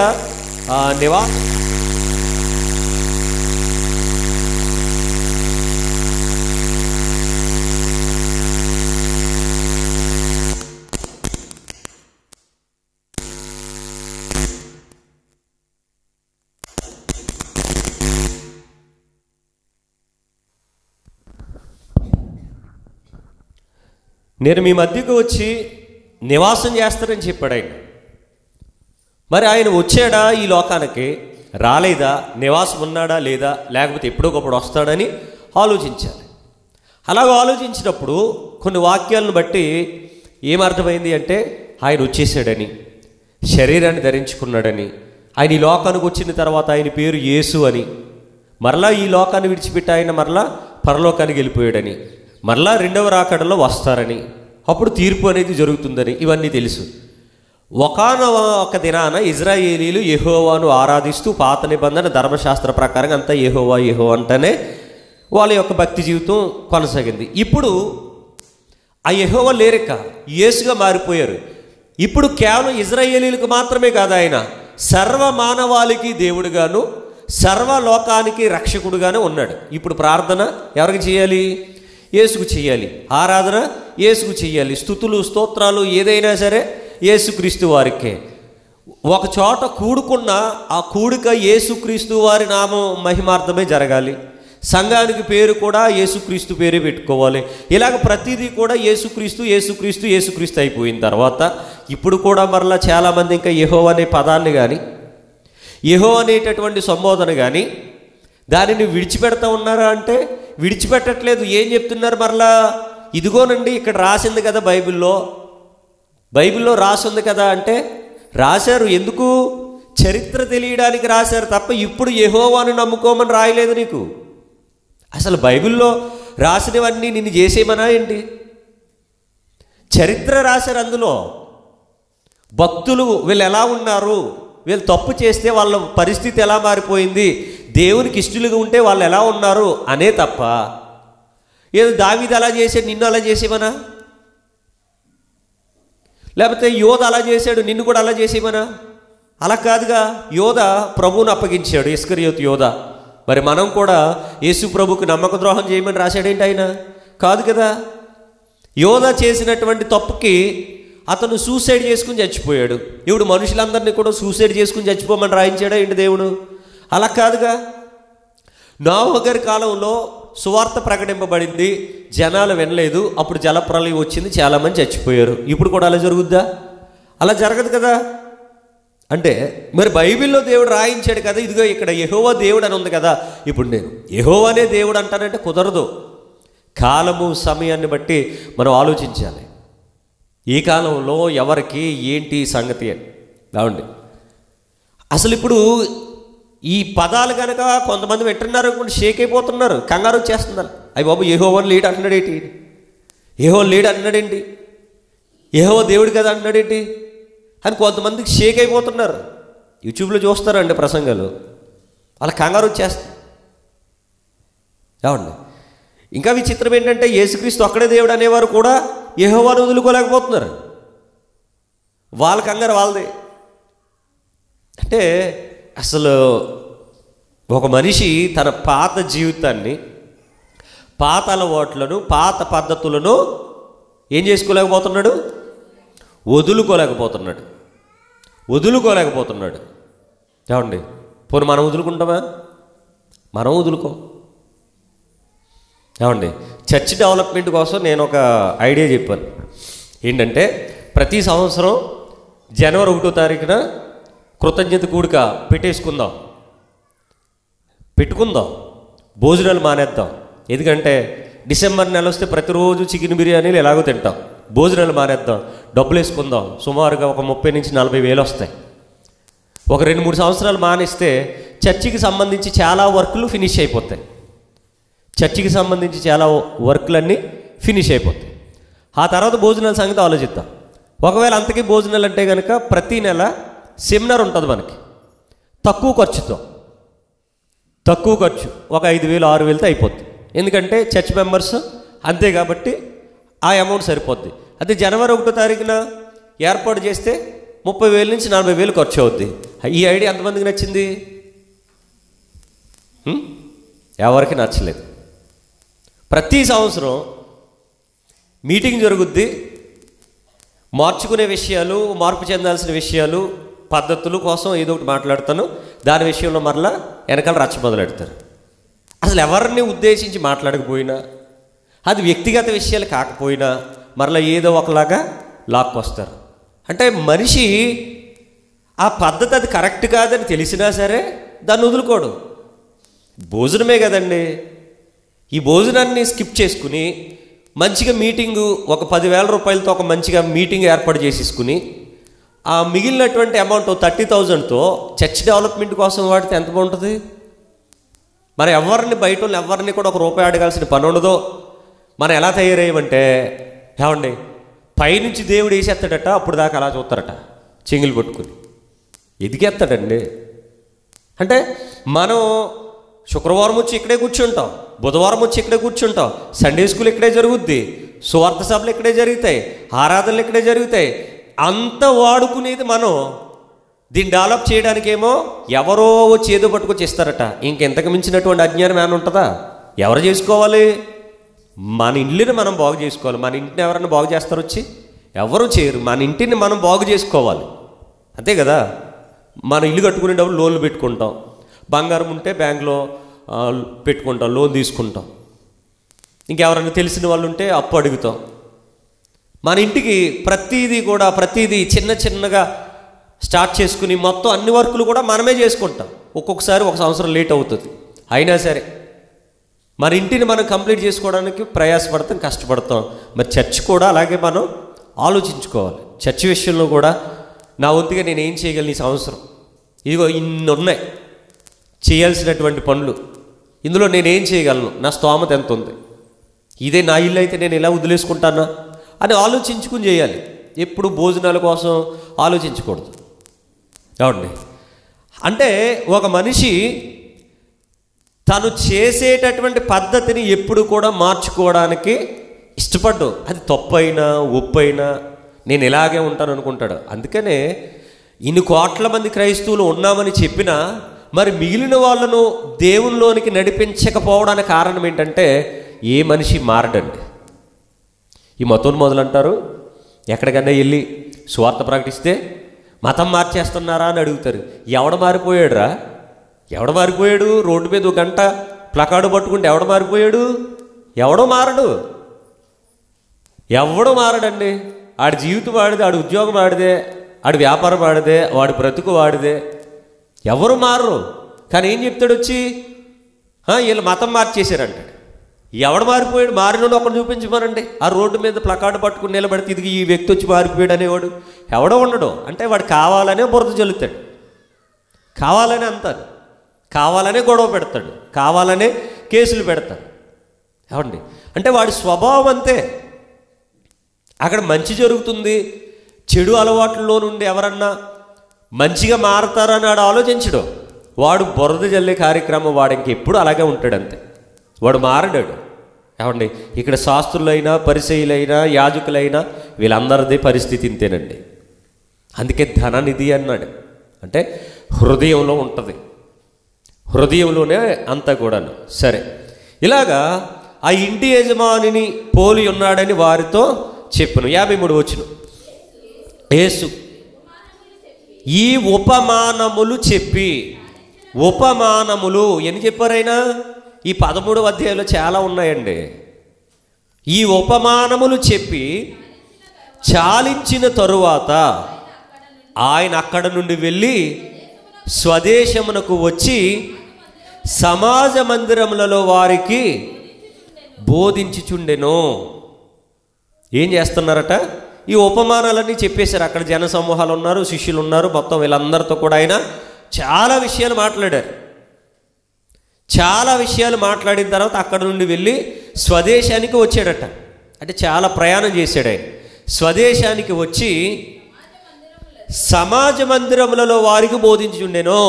A: నేను మీ మధ్యకు వచ్చి నివాసం చేస్తానని చెప్పాడు ఆయన. మరి ఆయన వచ్చాడా ఈ లోకానికి? రాలేదా? నివాసం ఉన్నాడా లేదా? లేకపోతే ఎప్పుడొకప్పుడు వస్తాడని ఆలోచించాలి. అలాగ ఆలోచించినప్పుడు కొన్ని వాక్యాలను బట్టి ఏమర్థమైంది అంటే ఆయన వచ్చేసాడని, శరీరాన్ని ధరించుకున్నాడని, ఆయన ఈ లోకానికి వచ్చిన తర్వాత ఆయన పేరు యేసు అని, మరలా ఈ లోకాన్ని విడిచిపెట్టి ఆయన మరలా పరలోకానికి వెళ్ళిపోయాడని, మరలా రెండవ రాకడలో వస్తారని, అప్పుడు తీర్పు అనేది జరుగుతుందని ఇవన్నీ తెలుసు. ఒకానొక దినాన ఇజ్రాయేలీలు యెహోవాను ఆరాధిస్తూ పాత నిబంధన ధర్మశాస్త్ర ప్రకారంగా అంతా యెహోవా అంటేనే వాళ్ళ యొక్క భక్తి జీవితం కొనసాగింది. ఇప్పుడు ఆ యెహోవా లేరిక యేసుగా మారిపోయారు. ఇప్పుడు కేవలం ఇజ్రాయేలీలకు మాత్రమే కాదు, ఆయన సర్వ మానవాళికి దేవుడుగాను సర్వలోకానికి రక్షకుడుగానే ఉన్నాడు. ఇప్పుడు ప్రార్థన ఎవరికి చేయాలి? యేసుకు చేయాలి. ఆరాధన యేసుకు చేయాలి. స్తుతులు స్తోత్రాలు ఏదైనా సరే యేసుక్రీస్తు వారికే. ఒక చోట కూడుకున్న ఆ కూడిక యేసుక్రీస్తు వారి నామం మహిమార్థమే జరగాలి. సంఘానికి పేరు కూడా యేసుక్రీస్తు పేరే పెట్టుకోవాలి. ఇలాగ ప్రతిదీ కూడా యేసుక్రీస్తు అయిపోయిన తర్వాత ఇప్పుడు కూడా మరలా చాలామంది ఇంకా యెహోవా అనే పదాన్ని కానీ యెహోవా అనేటటువంటి సంబోధన కానీ దానిని విడిచిపెడతా ఉన్నారా అంటే విడిచిపెట్టట్లేదు. ఏం చెప్తున్నారు మరలా? ఇదిగోనండి ఇక్కడ రాసింది కదా, బైబిల్లో రాసింది కదా అంటే రాశారు. ఎందుకు? చరిత్ర తెలియడానికి రాశారు తప్ప ఇప్పుడు యెహోవాను నమ్ముకోమని రాయలేదు నీకు. అసలు బైబిల్లో రాసినవన్నీ నిన్ను చేసేయమనా ఏంటి? చరిత్ర రాశారు అందులో. భక్తులు వీళ్ళు ఎలా ఉన్నారు, వీళ్ళు తప్పు చేస్తే వాళ్ళ పరిస్థితి ఎలా మారిపోయింది, దేవునికి ఇష్టలుగా ఉంటే వాళ్ళు ఎలా ఉన్నారు అనే తప్ప ఏదో దావీదు అలా చేశాడు నిన్ను అలా చేసేమనా, లేకపోతే యోధ అలా చేశాడు నిన్ను కూడా అలా చేసేమనా? అలా కాదుగా. యోధ ప్రభువును అప్పగించాడు, ఇస్కరియోతు యోధ. మరి మనం కూడా యేసు ప్రభుకు నమ్మక ద్రోహం చేయమని రాశాడేంటి ఆయన? కాదు కదా. యోధ చేసినటువంటి తప్పుకి అతను సూసైడ్ చేసుకుని చచ్చిపోయాడు. ఇప్పుడు మనుషులందరినీ కూడా సూసైడ్ చేసుకుని చచ్చిపోమని రాయించాడా ఏంటి దేవుడు? అలా కాదుగా. నోవహు గారి కాలంలో సువార్త ప్రకటింపబడింది, జనాలు వినలేదు, అప్పుడు జలప్రలయం వచ్చింది, చాలామంది చచ్చిపోయారు. ఇప్పుడు కూడా అలా జరుగుద్దా? అలా జరగదు కదా. అంటే మరి బైబిల్లో దేవుడు రాయించాడు కదా, ఇదిగో ఇక్కడ యెహోవా దేవుడు అని ఉంది కదా, ఇప్పుడు నేను యెహోవానే దేవుడు అంటానంటే కుదరదు. కాలము సమయాన్ని బట్టి మనం ఆలోచించాలి. ఈ కాలంలో ఎవరికి ఏంటి సంగతి అని. కావండి అసలు ఇప్పుడు ఈ పదాలు కనుక కొంతమంది వింటున్నారు, షేక్ అయిపోతున్నారు, కంగారు వచ్చేస్తున్నారు. అయ్యి బాబు యెహోవాని లీడ్ అంటున్నాడేంటి, యెహోవా లీడ్ అంటున్నాడేంటి, యెహోవా దేవుడు కదా అంటున్నాడేంటి అని కొంతమందికి షేక్ అయిపోతున్నారు. యూట్యూబ్లో చూస్తారండి ప్రసంగాలు, వాళ్ళ కంగారు వచ్చేస్తుంది. కావండి ఇంకా విచిత్రం ఏంటంటే యేసుక్రీస్తు ఒక్కడే దేవుడు అనేవారు కూడా యెహోవాను వదులుకోలేకపోతున్నారు. వాళ్ళ కంగారు వాళ్ళదే. అంటే అసలు ఒక మనిషి తన పాత జీవితాన్ని, పాత అలవాట్లను, పాత పద్ధతులను ఏం చేసుకోలేకపోతున్నాడు? వదులుకోలేకపోతున్నాడు. ఏమండి పోనీ మనం వదులుకుంటామా? మనం వదులుకో. ఏమండి చర్చ్ డెవలప్మెంట్ కోసం నేను ఒక ఐడియా చెప్పాను. ఏంటంటే ప్రతి సంవత్సరం జనవరి 1వ తారీఖున కృతజ్ఞత కూడిక పెట్టుకుందాం, భోజనాలు మానేద్దాం. ఎందుకంటే డిసెంబర్ నెల వస్తే ప్రతిరోజు చికెన్ బిర్యానీలు ఎలాగో తింటాం. భోజనాలు మానేద్దాం, డబ్బులు వేసుకుందాం. సుమారుగా ఒక 30 నుంచి 40 వేలు వస్తాయి. ఒక 2-3 సంవత్సరాలు మానేస్తే చర్చికి సంబంధించి చాలా వర్కులు ఫినిష్ అయిపోతాయి. ఆ తర్వాత భోజనాల సంగతి ఆలోచిద్దాం. ఒకవేళ అంతకీ భోజనాలు అంటే కనుక ప్రతి నెల సెమినార్ ఉంటుంది మనకి, తక్కువ ఖర్చు, ఒక 5,000-6,000తో అయిపోద్ది. ఎందుకంటే చర్చ్ మెంబర్స్ అంతే కాబట్టి ఆ అమౌంట్ సరిపోద్ది. అదే జనవరి 1వ తారీఖున ఏర్పాటు చేస్తే 30,000 నుంచి 40,000 ఖర్చు అవుద్ది. ఈ ఐడియా ఎంతమందికి నచ్చింది? ఎవరికి నచ్చలేదు. ప్రతి సంవత్సరం మీటింగ్ జరుగుద్ది, మార్చుకునే విషయాలు, మార్పు చెందాల్సిన విషయాలు, పద్ధతులు కోసం ఏదో ఒకటి మాట్లాడతాను, దాని విషయంలో మరలా వెనకాల రచ్చ మొదలెడతారు. అసలు ఎవరిని ఉద్దేశించి మాట్లాడకపోయినా, అది వ్యక్తిగత విషయాలు కాకపోయినా మరలా ఏదో ఒకలాగా లాక్కొస్తారు. అంటే మనిషి ఆ పద్ధతి అది కరెక్ట్ కాదని తెలిసినా సరే దాన్ని వదులుకోడు. భోజనమే కదండి, ఈ భోజనాన్ని స్కిప్ చేసుకుని మంచిగా మీటింగు ఒక 10,000 రూపాయలతో ఒక మంచిగా మీటింగ్ ఏర్పాటు చేసేసుకుని ఆ మిగిలినటువంటి అమౌంట్ 30,000తో చర్చ్ డెవలప్మెంట్ కోసం వాడితే ఎంత బాగుంటుంది? మరి బయట వాళ్ళు ఎవరిని కూడా ఒక రూపాయి అడగాల్సిన పని ఉండదో. మనం ఎలా తయారయ్యామంటే, ఏమండి పైనుంచి దేవుడు వేసేస్తాడట, అప్పుడు దాకా అలా చూస్తారట చెంగులు పట్టుకుని, ఎదిగేస్తాడండి. అంటే మనం శుక్రవారం వచ్చి ఇక్కడే కూర్చుంటాం, బుధవారం వచ్చి ఇక్కడే కూర్చుంటాం, సండే స్కూల్ ఇక్కడే జరుగుద్ది, సువార్త సభలు ఇక్కడే జరుగుతాయి, ఆరాధనలు ఇక్కడే జరుగుతాయి. అంత వాడుకునేది మనం. దీన్ని డెవలప్ చేయడానికేమో ఎవరో వచ్చి ఏదో పట్టుకొచ్చి ఇస్తారట. ఇంకెంతకు మించినటువంటి అజ్ఞానం ఏమైనా ఉంటుందా? ఎవరు చేసుకోవాలి? మన ఇల్లుని మనం బాగు చేసుకోవాలి. మన ఇంటిని ఎవరైనా బాగు చేస్తారు వచ్చి? ఎవరు చేయరు. మన ఇంటిని మనం బాగు చేసుకోవాలి, అంతే కదా. మన ఇల్లు కట్టుకునేటప్పుడు లోన్లు పెట్టుకుంటాం, బంగారం ఉంటే బ్యాంకులో పెట్టుకుంటాం, లోన్ తీసుకుంటాం. ఇంకెవరైనా తెలిసిన వాళ్ళు ఉంటే అప్పు అడుగుతాం. మన ఇంటికి ప్రతిదీ చిన్నగా స్టార్ట్ చేసుకుని మొత్తం అన్ని వర్కులు కూడా మనమే చేసుకుంటాం. ఒక్కొక్కసారి 1 సంవత్సరం లేట్ అవుతుంది. అయినా సరే మన ఇంటిని మనం కంప్లీట్ చేసుకోవడానికి ప్రయాసపడతాం, కష్టపడతాం. మరి చర్చ్ కూడా అలాగే మనం ఆలోచించుకోవాలి. చర్చ్ విషయంలో కూడా నా వంతుగా నేను ఏం చేయగలను ఈ సంవత్సరం? ఇదిగో ఇన్ని ఉన్నాయి చేయాల్సినటువంటి పనులు. ఇందులో నేనేం చేయగలను, నా స్తోమత ఎంత ఉంది, ఇదే నా ఇల్లు అయితే నేను ఎలా వదిలేసుకుంటానా అని ఆలోచించుకుని చేయాలి. ఎప్పుడు భోజనాల కోసం ఆలోచించకూడదు. ఏమండి? అంటే ఒక మనిషి తను చేసేటటువంటి పద్ధతిని ఎప్పుడు కూడా మార్చుకోవడానికి ఇష్టపడ్డు. అది తప్పైనా ఒప్పైనా నేను ఇలాగే ఉంటాను అనుకుంటాడు. అందుకనే ఇన్ని కోట్ల మంది క్రైస్తవులు ఉన్నామని చెప్పినా మరి మిగిలిన వాళ్ళను దేవునిలోనికి నడిపించకపోవడానికి కారణం ఏంటంటే ఏ మనిషి మారడండి. ఈ మతం మొదలంటారు, ఎక్కడికన్నా వెళ్ళి సువార్త ప్రకటిస్తే మతం మార్చేస్తున్నారా అని అడుగుతారు. ఎవడ మారిపోయాడురా? ఎవడ మారిపోయాడు? రోడ్డు మీద ఒక గంట ప్లకార్డు పట్టుకుంటే ఎవడ మారిపోయాడు? ఎవడో మారడు. ఎవడో మారడండి. ఆడి జీవితం వాడిదే, ఆడి ఉద్యోగం వాడిదే, ఆడి వ్యాపారం వాడిదే, వాడి బ్రతుకు వాడిదే. ఎవరు మారరు. కానీ ఏం చెప్తాడు వచ్చి, వీళ్ళు మతం మార్చేశారంటాడు. ఎవడు మారిపోయాడు? మారినోడు ఒకడు చూపించమనండి. ఆ రోడ్డు మీద ప్లకార్డు పట్టుకుని నిలబడితే ఇది ఈ వ్యక్తి వచ్చి మారిపోయాడు అనేవాడు ఎవడో ఉండడు. అంటే వాడు కావాలనే బురద జల్లుతాడు, కావాలనే అంటారు, కావాలనే గొడవ పెడతాడు, కావాలనే కేసులు పెడతాడు. ఏమండి? అంటే వాడి స్వభావం అంతే. అక్కడ మంచి జరుగుతుంది, చెడు అలవాట్లలో నుండి ఎవరన్నా మంచిగా మారతారని వాడు ఆలోచించడు. వాడు బురద జల్లే కార్యక్రమం వాడు ఇంకెప్పుడు అలాగే ఉంటాడు, అంతే. వాడు మారడాడు. ఏమండి? ఇక్కడ శాస్త్రులైనా పరిసయ్యులైనా యాజకులైనా వీళ్ళందరిది పరిస్థితి ఇంతేనండి. అందుకే ధననిధి అన్నాడు. అంటే హృదయంలో ఉంటుంది, హృదయంలోనే అంతా కూడాను. సరే, ఇలాగా ఆ ఇంటి యజమానిని పోలి ఉన్నాడని వారితో చెప్పను. 53 వచనం. యేసు ఈ ఉపమానములు చెప్పి, ఉపమానములు ఎన్ని చెప్పారైనా ఈ 13వ అధ్యాయంలో చాలా ఉన్నాయండి. ఈ ఉపమానములు చెప్పి చాలించిన తరువాత ఆయన అక్కడ నుండి వెళ్ళి స్వదేశమునకు వచ్చి సమాజ మందిరములలో వారికి బోధించుచుండెను. ఏం చేస్తున్నారట? ఈ ఉపమానాలన్నీ చెప్పేశారు. అక్కడ జన సమూహాలు ఉన్నారు, శిష్యులు ఉన్నారు, మొత్తం వీళ్ళందరితో కూడా ఆయన చాలా విషయాలు మాట్లాడారు. చాలా విషయాలు మాట్లాడిన తర్వాత అక్కడ నుండి వెళ్ళి స్వదేశానికి వచ్చాడట. అంటే చాలా ప్రయాణం చేశాడు ఆయన. స్వదేశానికి వచ్చి సమాజ మందిరములలో వారికి బోధించుండెను.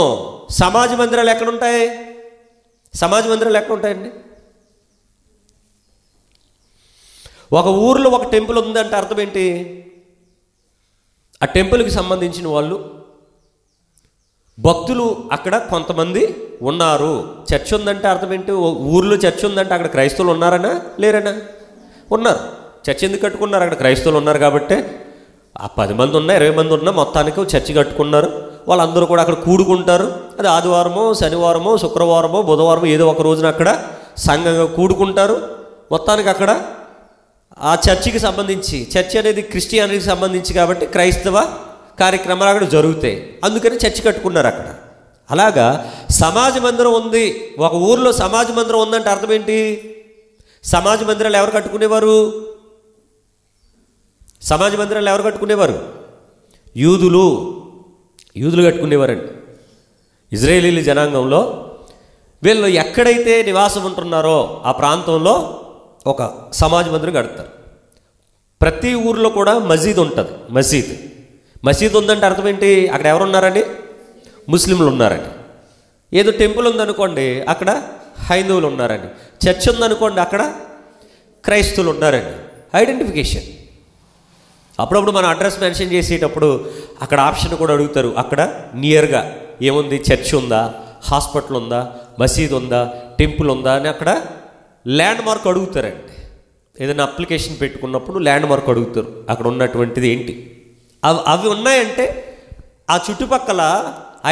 A: సమాజ మందిరాలు ఎక్కడుంటాయి? సమాజ మందిరాలు ఎక్కడ ఉంటాయండి? ఒక ఊర్లో ఒక టెంపుల్ ఉందంటే అర్థం ఏంటి? ఆ టెంపుల్కి సంబంధించిన వాళ్ళు భక్తులు అక్కడ కొంతమంది ఉన్నారు. చర్చ్ ఉందంటే అర్థం ఏంటి? ఊర్లో చర్చ్ ఉందంటే అక్కడ క్రైస్తవులు ఉన్నారనా లేరనా? ఉన్నారు. చర్చ్ ఎందుకు కట్టుకున్నారు? అక్కడ క్రైస్తవులు ఉన్నారు కాబట్టి. ఆ 10 మంది ఉన్నా 20 మంది ఉన్నా మొత్తానికి చర్చి కట్టుకున్నారు. వాళ్ళందరూ కూడా అక్కడ కూడుకుంటారు. అది ఆదివారమో శనివారమో శుక్రవారమో బుధవారమో ఏదో ఒక రోజున అక్కడ సంఘంగా కూడుకుంటారు. మొత్తానికి అక్కడ ఆ చర్చికి సంబంధించి, చర్చి అనేది క్రిస్టియానిటీకి సంబంధించి కాబట్టి క్రైస్తవ కార్యక్రమాలు అక్కడ జరుగుతాయి. అందుకని చర్చి కట్టుకున్నారు అక్కడ. అలాగా సమాజ మందిరం ఉంది. ఒక ఊర్లో సమాజ మందిరం ఉందంటే అర్థం ఏంటి? సమాజ మందిరాలు ఎవరు కట్టుకునేవారు? సమాజ మందిరాలు ఎవరు కట్టుకునేవారు? యూదులు కట్టుకునేవారండి. ఇజ్రాయేలీల జనాంగంలో వీళ్ళు ఎక్కడైతే నివాసం ఉంటున్నారో ఆ ప్రాంతంలో ఒక సమాజ మందిరం కడతారు. ప్రతి ఊర్లో కూడా మసీద్ ఉంటుంది. మసీద్ ఉందంటే అర్థం ఏంటి? అక్కడ ఎవరు ఉన్నారండి? ముస్లింలు ఉన్నారండి. ఏదో టెంపుల్ ఉందనుకోండి, అక్కడ హైందవులు ఉన్నారండి. చర్చ్ ఉందనుకోండి, అక్కడ క్రైస్తవులు ఉన్నారండి. ఐడెంటిఫికేషన్. అప్పుడప్పుడు మన అడ్రస్ మెన్షన్ చేసేటప్పుడు అక్కడ ఆప్షన్ కూడా అడుగుతారు. అక్కడ నియర్గా ఏముంది? చర్చ్ ఉందా, హాస్పిటల్ ఉందా, మసీద్ ఉందా, టెంపుల్ ఉందా అని అక్కడ ల్యాండ్ మార్క్ అడుగుతారండి. ఏదైనా అప్లికేషన్ పెట్టుకున్నప్పుడు ల్యాండ్ మార్క్ అడుగుతారు. అక్కడ ఉన్నటువంటిది ఏంటి? అవి ఉన్నాయంటే ఆ చుట్టుపక్కల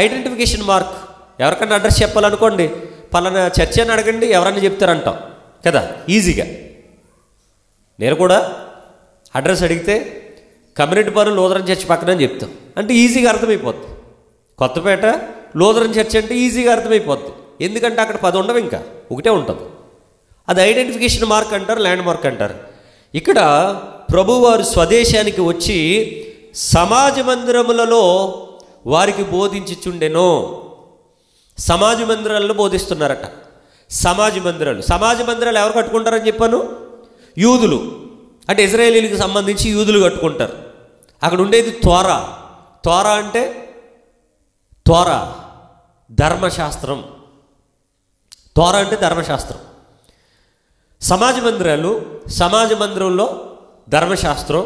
A: ఐడెంటిఫికేషన్ మార్క్. ఎవరికైనా అడ్రస్ చెప్పాలనుకోండి, పలానా చర్చ్ అని అడగండి, ఎవరన్నా చెప్తారంటాం కదా ఈజీగా. నేను కూడా అడ్రస్ అడిగితే కమ్యూనిటీ లూథరన్ చర్చ్ పక్కన అని చెప్తాం. అంటే ఈజీగా అర్థమైపోద్ది. కొత్తపేట లూథరన్ చర్చ్ అంటే ఈజీగా అర్థమైపోద్ది. ఎందుకంటే అక్కడ 10 ఉండవు, ఇంకా ఒకటే ఉంటుంది. అది ఐడెంటిఫికేషన్ మార్క్ అంటారు, ల్యాండ్ మార్క్ అంటారు. ఇక్కడ ప్రభువారు స్వదేశానికి వచ్చి సమాజ మందిరములలో వారికి బోధించుచుండెను. సమాజ మందిరాల్లో బోధిస్తున్నారట. సమాజ మందిరాలు ఎవరు కట్టుకుంటారని చెప్పాను? యూదులు, అంటే ఇజ్రాయేలీలకు సంబంధించి యూదులు కట్టుకుంటారు. అక్కడ ఉండేది తోరా అంటే ధర్మశాస్త్రం. తోరా అంటే ధర్మశాస్త్రం. సమాజ మందిరంలో ధర్మశాస్త్రం,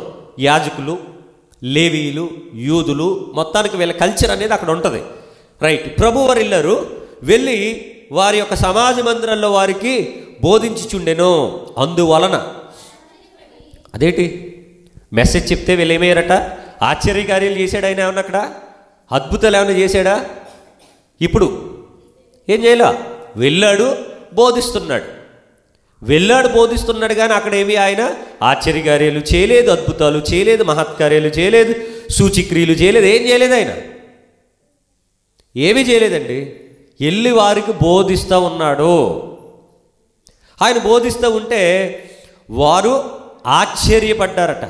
A: యాజకులు, లేవీయులు, యూదులు, మొత్తానికి వీళ్ళ కల్చర్ అనేది అక్కడ ఉంటుంది. రైట్. ప్రభు వారు వెళ్ళి వారి యొక్క సమాజ మందిరంలో వారికి బోధించుచుండెను. అందువలన అదేంటి మెసేజ్ చెప్తే వీళ్ళు ఏమయ్యారట? ఆశ్చర్యకార్యాలు చేశాడు ఆయన. ఏమన్నా అక్కడ అద్భుతాలు ఏమైనా చేశాడా? ఇప్పుడు ఏం చేయలే, వెళ్ళాడు బోధిస్తున్నాడు కానీ అక్కడ ఏమి ఆయన ఆశ్చర్యకార్యాలు చేయలేదు, అద్భుతాలు చేయలేదు, మహత్కార్యాలు చేయలేదు, సూచిక్రియలు చేయలేదు, ఏం చేయలేదు. ఆయన ఏమీ చేయలేదండి. వెళ్ళి వారికి బోధిస్తూ ఉన్నాడు. ఆయన బోధిస్తూ ఉంటే వారు ఆశ్చర్యపడ్డారట.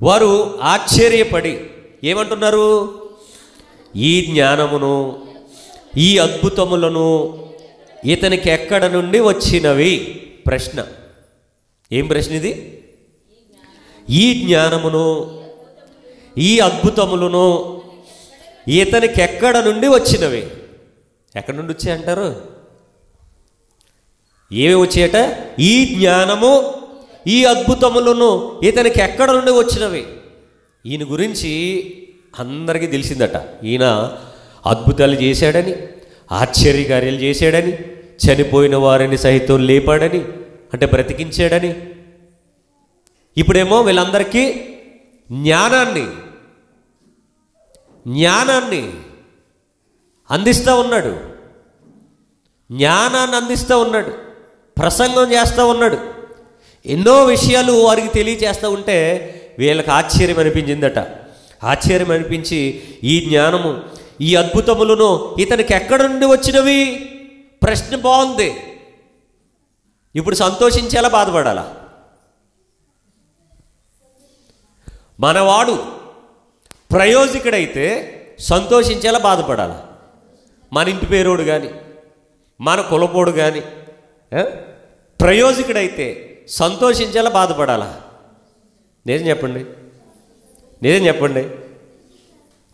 A: వారు ఆశ్చర్యపడి ఏమంటున్నారు? ఈ జ్ఞానమును, ఈ అద్భుతములను ఇతనికి ఎక్కడ నుండి వచ్చినవి? ప్రశ్న. ఏం ప్రశ్న ఇది? ఈ జ్ఞానమును, ఈ అద్భుతములను ఇతనికి ఎక్కడ నుండి వచ్చినవి? ఎక్కడి నుండి వచ్చాయంటారు? ఏమి వచ్చాయట? ఈ జ్ఞానము, ఈ అద్భుతములను ఇతనికి ఎక్కడ నుండి వచ్చినవి? ఈయన గురించి అందరికీ తెలిసిందట. ఈయన అద్భుతాలు చేశాడని, ఆశ్చర్యకార్యాలు చేశాడని, చనిపోయిన వారిని సహితం లేపాడని, అంటే బ్రతికించాడని. ఇప్పుడేమో వీళ్ళందరికీ జ్ఞానాన్ని అందిస్తూ ఉన్నాడు. జ్ఞానాన్ని అందిస్తూ ఉన్నాడు, ప్రసంగం చేస్తూ ఉన్నాడు, ఎన్నో విషయాలు వారికి తెలియచేస్తూ ఉంటే వీళ్ళకి ఆశ్చర్యం అనిపించిందట. ఆశ్చర్యం అనిపించి ఈ జ్ఞానము, ఈ అద్భుతములను ఇతనికి ఎక్కడ నుండి వచ్చినవి? ప్రశ్న బాగుంది. ఇప్పుడు సంతోషించేలా బాధపడాలా? మనవాడు ప్రయోజకుడైతే సంతోషించేలా బాధపడాలా? మన ఇంటి పేరోడు కానీ, మన కులపోడు కానీ ప్రయోజకుడైతే సంతోషించేలా బాధపడాలా? నిజం చెప్పండి.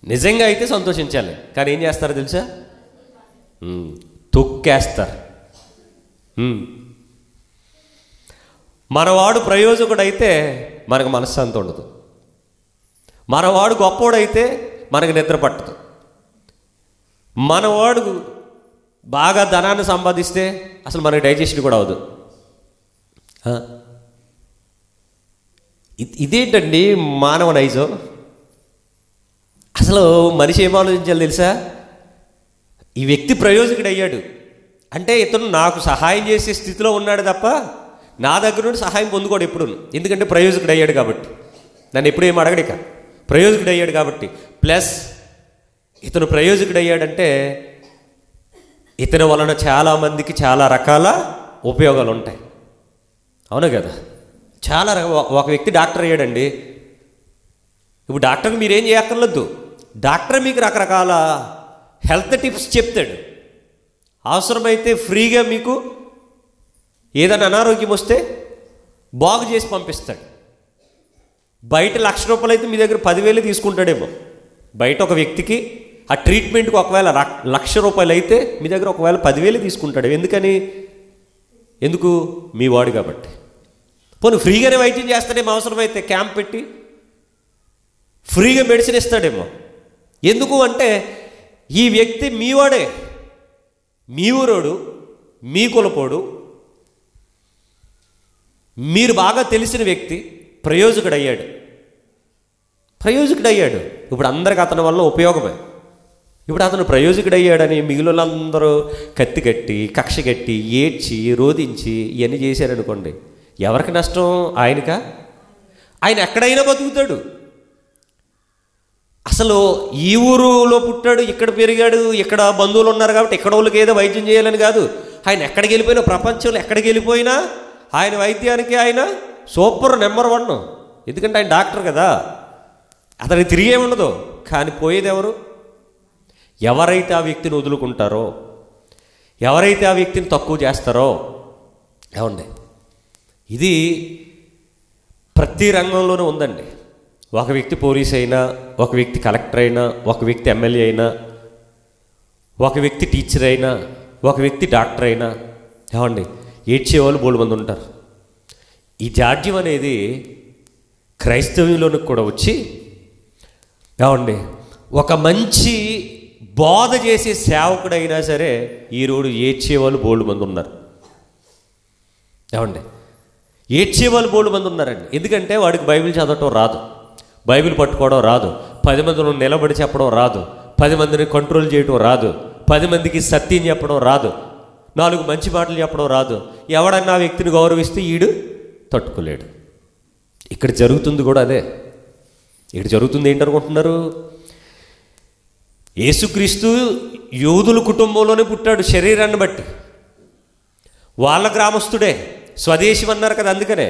A: నిజంగా అయితే సంతోషించాలి. కానీ ఏం చేస్తారో తెలుసా? తొక్కేస్తారు. మనవాడు ప్రయోజకుడైతే మనకు మనశ్శాంతి ఉండదు. మనవాడు గొప్పోడైతే మనకు నిద్ర పట్టదు. మనవాడు బాగా ధనాన్ని సంపాదిస్తే అసలు మనకి డైజెషన్ కూడా అవదు. ఇదేంటండి మానవ నైజం? అసలు మనిషి ఏం ఆలోచించాలి తెలుసా? ఈ వ్యక్తి ప్రయోజకుడు అయ్యాడు అంటే ఇతను నాకు సహాయం చేసే స్థితిలో ఉన్నాడు తప్ప నా దగ్గర నుండి సహాయం పొందుకోడు ఎప్పుడు. ఎందుకంటే ప్రయోజకుడు అయ్యాడు కాబట్టి. నన్ను ఎప్పుడు ఏం అడగడిక. ప్రయోజకుడు అయ్యాడు కాబట్టి. ప్లస్ ఇతను ప్రయోజకుడు అయ్యాడంటే ఇతని వలన చాలామందికి చాలా రకాల ఉపయోగాలు ఉంటాయి. అవును కదా? ఒక వ్యక్తి డాక్టర్ అయ్యాడండి. ఇప్పుడు డాక్టర్కి మీరేం చేయక్కర్లేదు. డాక్టర్ మీకు రకరకాల హెల్త్ టిప్స్ చెప్తాడు. అవసరమైతే ఫ్రీగా మీకు ఏదైనా అనారోగ్యం వస్తే బాగు చేసి పంపిస్తాడు. బయట ₹1,00,000 అయితే మీ దగ్గర 10,000 తీసుకుంటాడేమో. బయట ఒక వ్యక్తికి ఆ ట్రీట్మెంట్కి ఒకవేళ ₹1,00,000 అయితే మీ దగ్గర ఒకవేళ 10,000 తీసుకుంటాడు. ఎందుకు? మీ వాడు కాబట్టి. పోనీ ఫ్రీగానే వైద్యం చేస్తాడేమో. అవసరమైతే క్యాంప్ పెట్టి ఫ్రీగా మెడిసిన్ ఇస్తాడేమో. ఎందుకు అంటే ఈ వ్యక్తి మీవాడే, మీ ఊరోడు, మీ కులపోడు, మీరు బాగా తెలిసిన వ్యక్తి ప్రయోజకుడయ్యాడు. ఇప్పుడు అందరికి అతని వల్ల ఉపయోగమే. ఇప్పుడు అతను ప్రయోజకుడయ్యాడని మిగిలినందరూ కత్తి కట్టి, కక్ష కట్టి, ఏడ్చి, రోధించి ఇవన్నీ చేశారనుకోండి, ఎవరికి నష్టం? ఆయనకా? ఆయన ఎక్కడైనా బతుకుతాడు. అసలు ఈ ఊరులో పుట్టాడు, ఇక్కడ పెరిగాడు, ఇక్కడ బంధువులు ఉన్నారు కాబట్టి ఇక్కడ వాళ్ళకి ఏదో వైద్యం చేయాలని కాదు. ఆయన ఎక్కడికి వెళ్ళిపోయినా, ప్రపంచంలో ఎక్కడికి వెళ్ళిపోయినా ఆయన వైద్యానికి ఆయన సూపర్ నెంబర్ 1. ఎందుకంటే ఆయన డాక్టర్ కదా. అతనికి తిరిగే ఉండదు. కానీ పోయేది ఎవరు? ఎవరైతే ఆ వ్యక్తిని వదులుకుంటారో, ఎవరైతే ఆ వ్యక్తిని తక్కువ చేస్తారో, ఏమండి, ఇది ప్రతి రంగంలోనూ ఉందండి. ఒక వ్యక్తి పోలీస్ అయినా, ఒక వ్యక్తి కలెక్టర్ అయినా, ఒక వ్యక్తి ఎమ్మెల్యే అయినా, ఒక వ్యక్తి టీచర్ అయినా, ఒక వ్యక్తి డాక్టర్ అయినా, ఏమండి, ఏడ్చేవాళ్ళు బోల్డ్ మంది ఉంటారు. ఈ జాడ్యం అనేది క్రైస్తవ్యంలోనికి కూడా వచ్చి, ఏమండి, ఒక మంచి బోధ చేసే సేవకుడైనా సరే ఈరోజు ఏడ్చేవాళ్ళు బోల్డ్ మంది ఉన్నారు. ఏమండి, ఏడ్చేవాళ్ళు బోల్డ్ మంది ఉన్నారండి. ఎందుకంటే వాడికి బైబిల్ చదవటం రాదు, బైబిల్ పట్టుకోవడం రాదు, 10 మందిలో నిలబడి చెప్పడం రాదు, 10 మందిని కంట్రోల్ చేయడం రాదు, 10 మందికి సత్యం చెప్పడం రాదు, 4 మంచి మాటలు చెప్పడం రాదు. ఎవడన్నా ఆ వ్యక్తిని గౌరవిస్తే ఈడు తట్టుకోలేడు. ఇక్కడ జరుగుతుంది కూడా అదే. ఇక్కడ జరుగుతుంది ఏంటనుకుంటున్నారు? యేసుక్రీస్తు యూదుల కుటుంబంలోనే పుట్టాడు, శరీరాన్ని బట్టి. వాళ్ళ గ్రామస్తుడే, స్వదేశం అన్నారు కదా, అందుకనే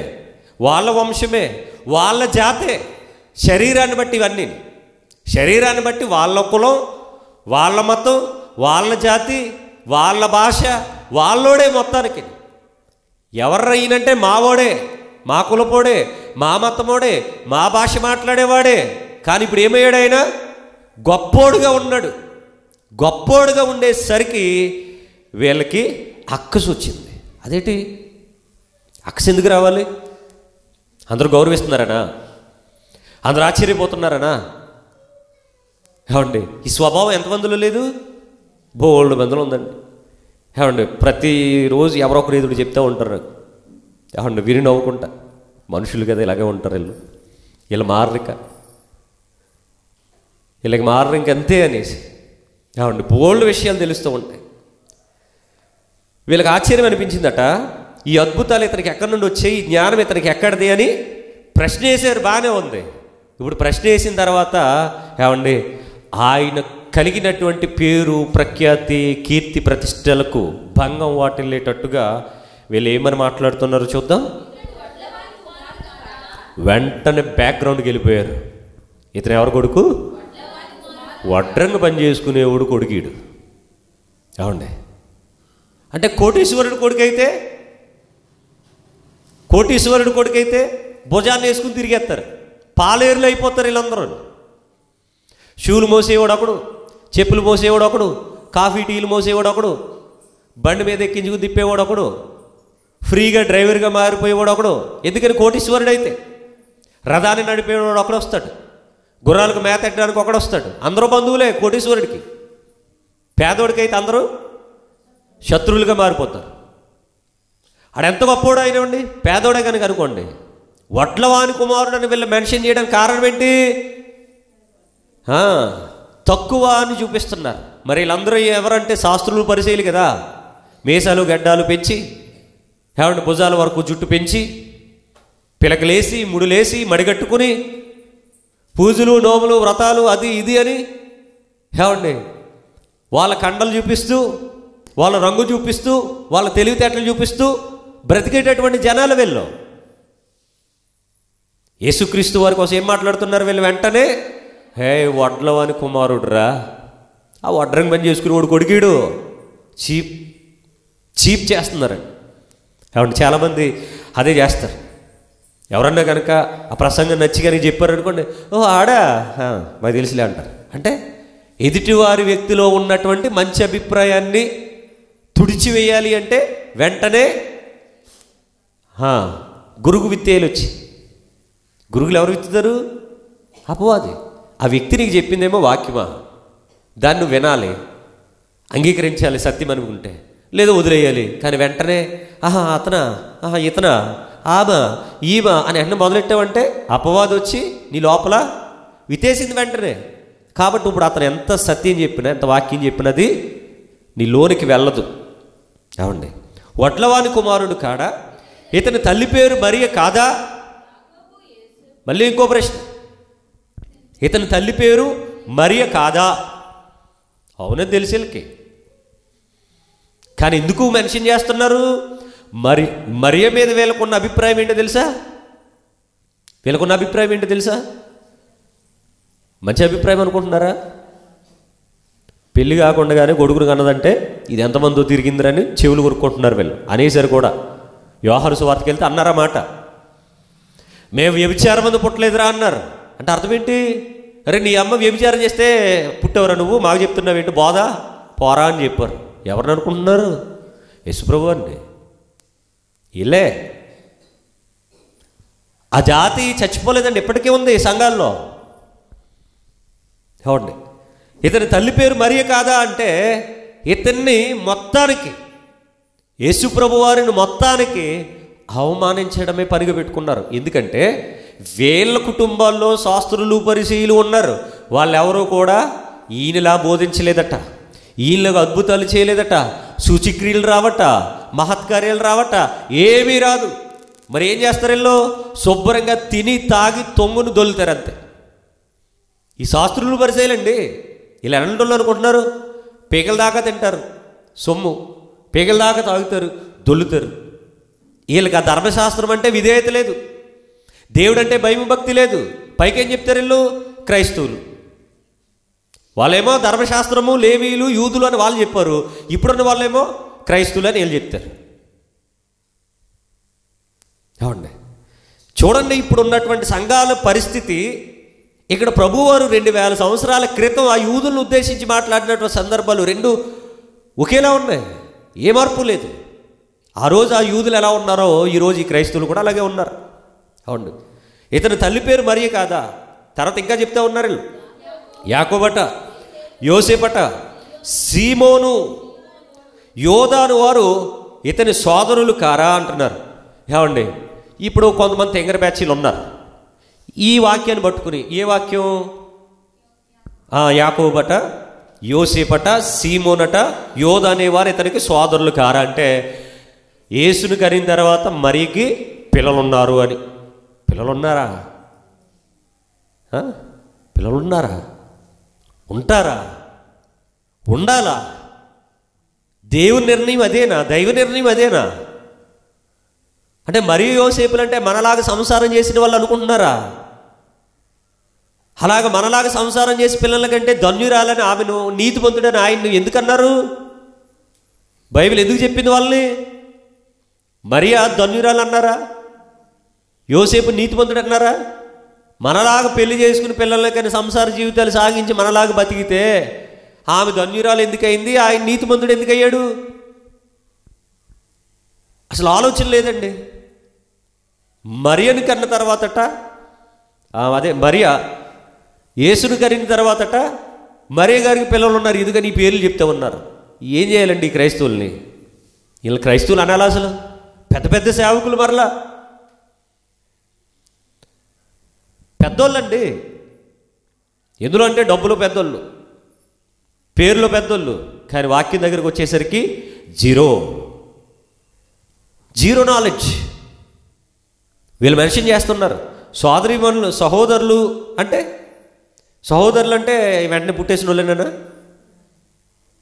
A: వాళ్ళ వంశమే, వాళ్ళ జాతే. శరీరాన్ని బట్టి ఇవన్నీ, శరీరాన్ని బట్టి వాళ్ళ కులం, వాళ్ళ మతం, వాళ్ళ జాతి, వాళ్ళ భాష, వాళ్ళోడే మొత్తానికి. ఎవర్రైనంటే మావోడే, మా కులపోడే, మా మతమోడే, మా భాష మాట్లాడేవాడే. కానీ ఇప్పుడు ఏమయ్యాడు ఆయన? గొప్పోడుగా ఉన్నాడు. గొప్పోడుగా ఉండేసరికి వీళ్ళకి అక్కసు వచ్చింది. అదేంటి అక్కసు ఎందుకు రావాలి? అందరూ గౌరవిస్తున్నారనా? అందరూ ఆశ్చర్యపోతున్నారనా? ఏమండి, ఈ స్వభావం ఎంతమందిలో లేదు? బోల్డ్ మందిలో ఉందండి. ఏమండి, ప్రతిరోజు ఎవరొకరు ఎదురు చెప్తూ ఉంటారు. ఏమండి, విని నవ్వుకుంటా, మనుషులు కదా ఇలాగే ఉంటారు, వీళ్ళు మారరిక, వీళ్ళకి మారరు ఇంకంతే అనేసి. ఏమండి, బోల్డ్ విషయాలు తెలుస్తూ ఉంటాయి. వీళ్ళకి ఆశ్చర్యం అనిపించిందట, ఈ అద్భుతాలు ఇతనికి ఎక్కడి నుండి వచ్చాయి, ఈ జ్ఞానం ఇతనికి ఎక్కడిది అని ప్రశ్న వేసారు. బాగానే ఉంది. ఇప్పుడు ప్రశ్న వేసిన తర్వాత ఏమండి, ఆయన కలిగినటువంటి పేరు, ప్రఖ్యాతి, కీర్తి, ప్రతిష్టలకు భంగం వాటిల్లేటట్టుగా వీళ్ళు ఏమని మాట్లాడుతున్నారో చూద్దాం. వెంటనే బ్యాక్గ్రౌండ్కి వెళ్ళిపోయారు. ఇతను ఎవరు కొడుకు? వడ్రంగి పని చేసుకునేవాడు కొడుకీడు. ఏమండి, అంటే కోటీశ్వరుడు కొడుకైతే భుజాన్ని వేసుకుని తిరిగేస్తారు, పాలేరులు అయిపోతారు వీళ్ళందరూ. షూలు మోసేవాడు ఒకడు, చెప్పులు మోసేవాడు ఒకడు, కాఫీ టీలు మోసేవాడు ఒకడు, బండి మీద ఎక్కించుకుని తిప్పేవాడు ఒకడు, ఫ్రీగా డ్రైవర్గా మారిపోయేవాడు ఒకడు. ఎందుకని కోటీశ్వరుడు అయితే రథాన్ని నడిపేవాడు ఒకడు వస్తాడు, గుర్రాలకు మేత ఎట్టడానికి ఒకడు వస్తాడు. అందరూ బంధువులే కోటీశ్వరుడికి. పేదోడికైతే అందరూ శత్రువులుగా మారిపోతారు. ఆడెంత గొప్పోడు అయినండి, పేదోడే కనుక అనుకోండి. వడ్లవాని కుమారుడు అని వీళ్ళు మెన్షన్ చేయడానికి కారణం ఏంటి? తక్కువ అని చూపిస్తున్నారు. మరి వీళ్ళందరూ ఎవరంటే శాస్త్రులు, పరిచయలు కదా. మీసాలు గడ్డాలు పెంచి, ఏమంటే భుజాల వరకు జుట్టు పెంచి, పిలకలేసి, ముడులేసి, మడిగట్టుకుని, పూజలు, నోములు, వ్రతాలు, అది ఇది అని ఏమండి వాళ్ళ కండలు చూపిస్తూ, వాళ్ళ రంగు చూపిస్తూ, వాళ్ళ తెలివితేటలు చూపిస్తూ బ్రతికేటటువంటి జనాలు వీళ్ళు. యేసుక్రీస్తు వారి కోసం ఏం మాట్లాడుతున్నారు వీళ్ళు? వెంటనే వడ్లవాని కుమారుడురా, ఆ వడ్రంగి పని చేసుకునేవాడు కొడుకీడు, చీప్ చేస్తున్నారండి. ఏమంటే చాలామంది అదే చేస్తారు. ఎవరన్నా కనుక ఆ ప్రసంగం నచ్చి కానీ చెప్పారనుకోండి, ఆడా మాకు తెలిసిలే అంటారు. అంటే ఎదుటివారి వ్యక్తిలో ఉన్నటువంటి మంచి అభిప్రాయాన్ని తుడిచివేయాలి అంటే వెంటనే గురుగు విత్తేలు వచ్చి, గురుగులు ఎవరు విత్తుతారు? అపవాది. ఆ వ్యక్తి నీకు చెప్పిందేమో వాక్యమా, దాన్ని నువ్వు వినాలి, అంగీకరించాలి సత్యం అనుకుంటే, లేదా వదిలేయాలి. కానీ వెంటనే అతనా, ఇతనా, ఆమా, ఈమా అని వెంటనే మొదలెట్టావంటే అపవాది వచ్చి నీ లోపల వితేసింది వెంటనే. కాబట్టి ఇప్పుడు అతను ఎంత సత్యం చెప్పినా, ఎంత వాక్యం చెప్పినది నీ లోనికి వెళ్ళదు. ఏమండి, వడ్లవాని కుమారుడు కాడా? ఇతని తల్లి పేరు మరియ కాదా? మళ్ళీ ఇంకో ప్రశ్న, ఇతని తల్లి పేరు మరియ కాదా? అవునని తెలిసేళ్ళకి. కానీ ఎందుకు మెన్షన్ చేస్తున్నారు? మరియ మీద వీళ్ళకున్న అభిప్రాయం ఏంటో తెలుసా? వీళ్ళకున్న అభిప్రాయం ఏంటో తెలుసా? మంచి అభిప్రాయం అనుకుంటున్నారా? పెళ్లి కాకుండానే కొడుకును కన్నదంటే ఇది ఎంతమందో తిరిగిందిరని చెవులు కొరుక్కుంటున్నారు వీళ్ళు అనేసారు కూడా. యోహాను సువార్తకి వెళ్తే అన్నారా మాట, మేము వ్యభిచారం మందు పుట్టలేదురా అన్నారు. అంటే అర్థం ఏంటి? అరే నీ అమ్మ వ్యభిచారం చేస్తే పుట్టేవరా నువ్వు, మాకు చెప్తున్నావు ఏంటి బోధ, పోరా అని చెప్పారు. ఎవరిని అనుకుంటున్నారు? యేసుప్రభు అండి. ఇల్లే ఆ జాతి చచ్చిపోలేదండి, ఇప్పటికే ఉంది సంఘాల్లో. చూడండి, ఇతని తల్లి పేరు మరియ కాదా అంటే ఇతన్ని మొత్తానికి, యేసుప్రభు వారిని మొత్తానికి అవమానించడమే పనిగా పెట్టుకున్నారు. ఎందుకంటే వీళ్ళ కుటుంబాల్లో శాస్త్రులు పరిచయులు ఉన్నారు. వాళ్ళెవరూ కూడా ఈయనలా బోధించలేదట, ఈయనలాగా అద్భుతాలు చేయలేదట, సూచిక్రియలు రావట, మహత్కార్యాలు రావట, ఏమీ రాదు. మరి ఏం చేస్తారు వీళ్ళు? శుభ్రంగా తిని తాగి తొంగును దొల్లుతారు అంతే. ఈ శాస్త్రులు పరిచయాలండి. ఇలా ఎనంటోళ్ళు అనుకుంటున్నారు, పీకల దాకా తింటారు సొమ్ము, పీకల దాకా తాగుతారు, దొల్లుతారు. వీళ్ళకి ఆ ధర్మశాస్త్రం అంటే విధేయత లేదు, దేవుడు అంటే భయం భక్తి లేదు. పైకేం చెప్తారు వీళ్ళు? క్రైస్తవులు. వాళ్ళేమో ధర్మశాస్త్రము, లేవీలు, యూదులు అని వాళ్ళు చెప్పారు. ఇప్పుడున్న వాళ్ళేమో క్రైస్తవులు అని వీళ్ళు చెప్తారు. ఏమండి చూడండి, ఇప్పుడు ఉన్నటువంటి సంఘాల పరిస్థితి. ఇక్కడ ప్రభువారు 2000 సంవత్సరాల క్రితం ఆ యూదులను ఉద్దేశించి మాట్లాడినటువంటి సందర్భాలు రెండు ఒకేలా ఉన్నాయి, ఏ మార్పు లేదు. ఆ రోజు ఆ యూదులు ఎలా ఉన్నారో ఈరోజు ఈ క్రైస్తవులు కూడా అలాగే ఉన్నారు. అవును, ఇతని తల్లి పేరు మరియ కాదా? తర్వాత ఇంకా చెప్తా ఉన్నారు వీళ్ళు. యాకోబట, యోసేపట, సీమోను, యోదాను వారు ఇతని సోదరులు కారా అంటున్నారు. ఏమండి ఇప్పుడు కొంతమంది తెంగర బ్యాచీలు ఉన్నారు ఈ వాక్యాన్ని పట్టుకుని. ఏ వాక్యం? యాకోబట, యోసేపట, సీమోనట, యోధ అనేవారు ఇతనికి సోదరులు కారా అంటే యేసుని కరిగిన తర్వాత మరికి పిల్లలున్నారు అని. పిల్లలున్నారా? పిల్లలున్నారా? ఉంటారా? ఉండాలా? దేవుని నిర్ణయం అదేనా? దైవ నిర్ణయం అదేనా? అంటే మరి యోసేపులు అంటే మనలాగా సంసారం చేసిన వాళ్ళు అనుకుంటున్నారా? అలాగ మనలాగా సంసారం చేసి పిల్లల కంటే ధన్యురాలని ఆమెను, నీతిమంతుడని ఆయన్ను ఎందుకన్నారు? బైబిల్ ఎందుకు చెప్పింది వాళ్ళని? మరియా ధన్యురాలు అన్నారా? యోసేపు నీతిమంతుడు అన్నారా? మనలాగా పెళ్లి చేసుకుని పిల్లలకని సంసార జీవితాలు సాగించి మనలాగా బతికితే ఆమె ధన్యురాలు ఎందుకయింది, ఆయన నీతిమంతుడు ఎందుకయ్యాడు? అసలు ఆలోచన లేదండి. మరియను కన్న తర్వాతట, అదే మరియా యేసును కరిగిన తర్వాతట మరియ గారికి పిల్లలు ఉన్నారు. ఇదిగా నీ పేర్లు చెప్తే ఉన్నారు. ఏం చేయాలండి ఈ క్రైస్తవుల్ని? వీళ్ళు క్రైస్తవులు అనాలి? అసలు పెద్ద పెద్ద సేవకులు మరలా పెద్దోళ్ళండి. ఎందులో అంటే డబ్బులు పెద్దోళ్ళు, పేర్లు పెద్దోళ్ళు, కానీ వాక్యం దగ్గరికి వచ్చేసరికి జీరో నాలెడ్జ్. వీళ్ళు మెన్షన్ చేస్తున్నారు సోదరీమణులు, సహోదరులు అంటే వెంటనే పుట్టేసిన వాళ్ళేనా?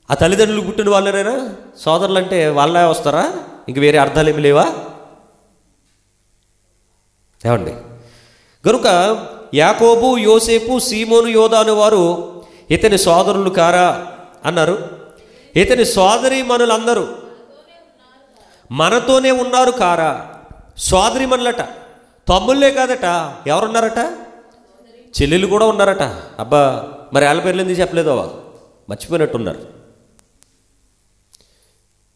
A: ఆ తల్లిదండ్రులు పుట్టిన వాళ్ళేనా సోదరులు అంటే? వాళ్ళే వస్తారా? ఇంక వేరే అర్థాలు ఏమి లేవా? ఏమండి కనుక యాకోబు, యోసేపు, సీమోను, యోధాను వారు ఇతని సోదరులు కారా అన్నారు. ఇతని సోదరీమణులందరూ మనతోనే ఉన్నారు కారా? సోదరీమణులట, తమ్ముళ్ళే కాదట. ఎవరున్నారట? చెల్లెలు కూడా ఉన్నారట. అబ్బా, మరి వాళ్ళ పేర్లు ఎందుకు చెప్పలేదో మర్చిపోయినట్టున్నారు.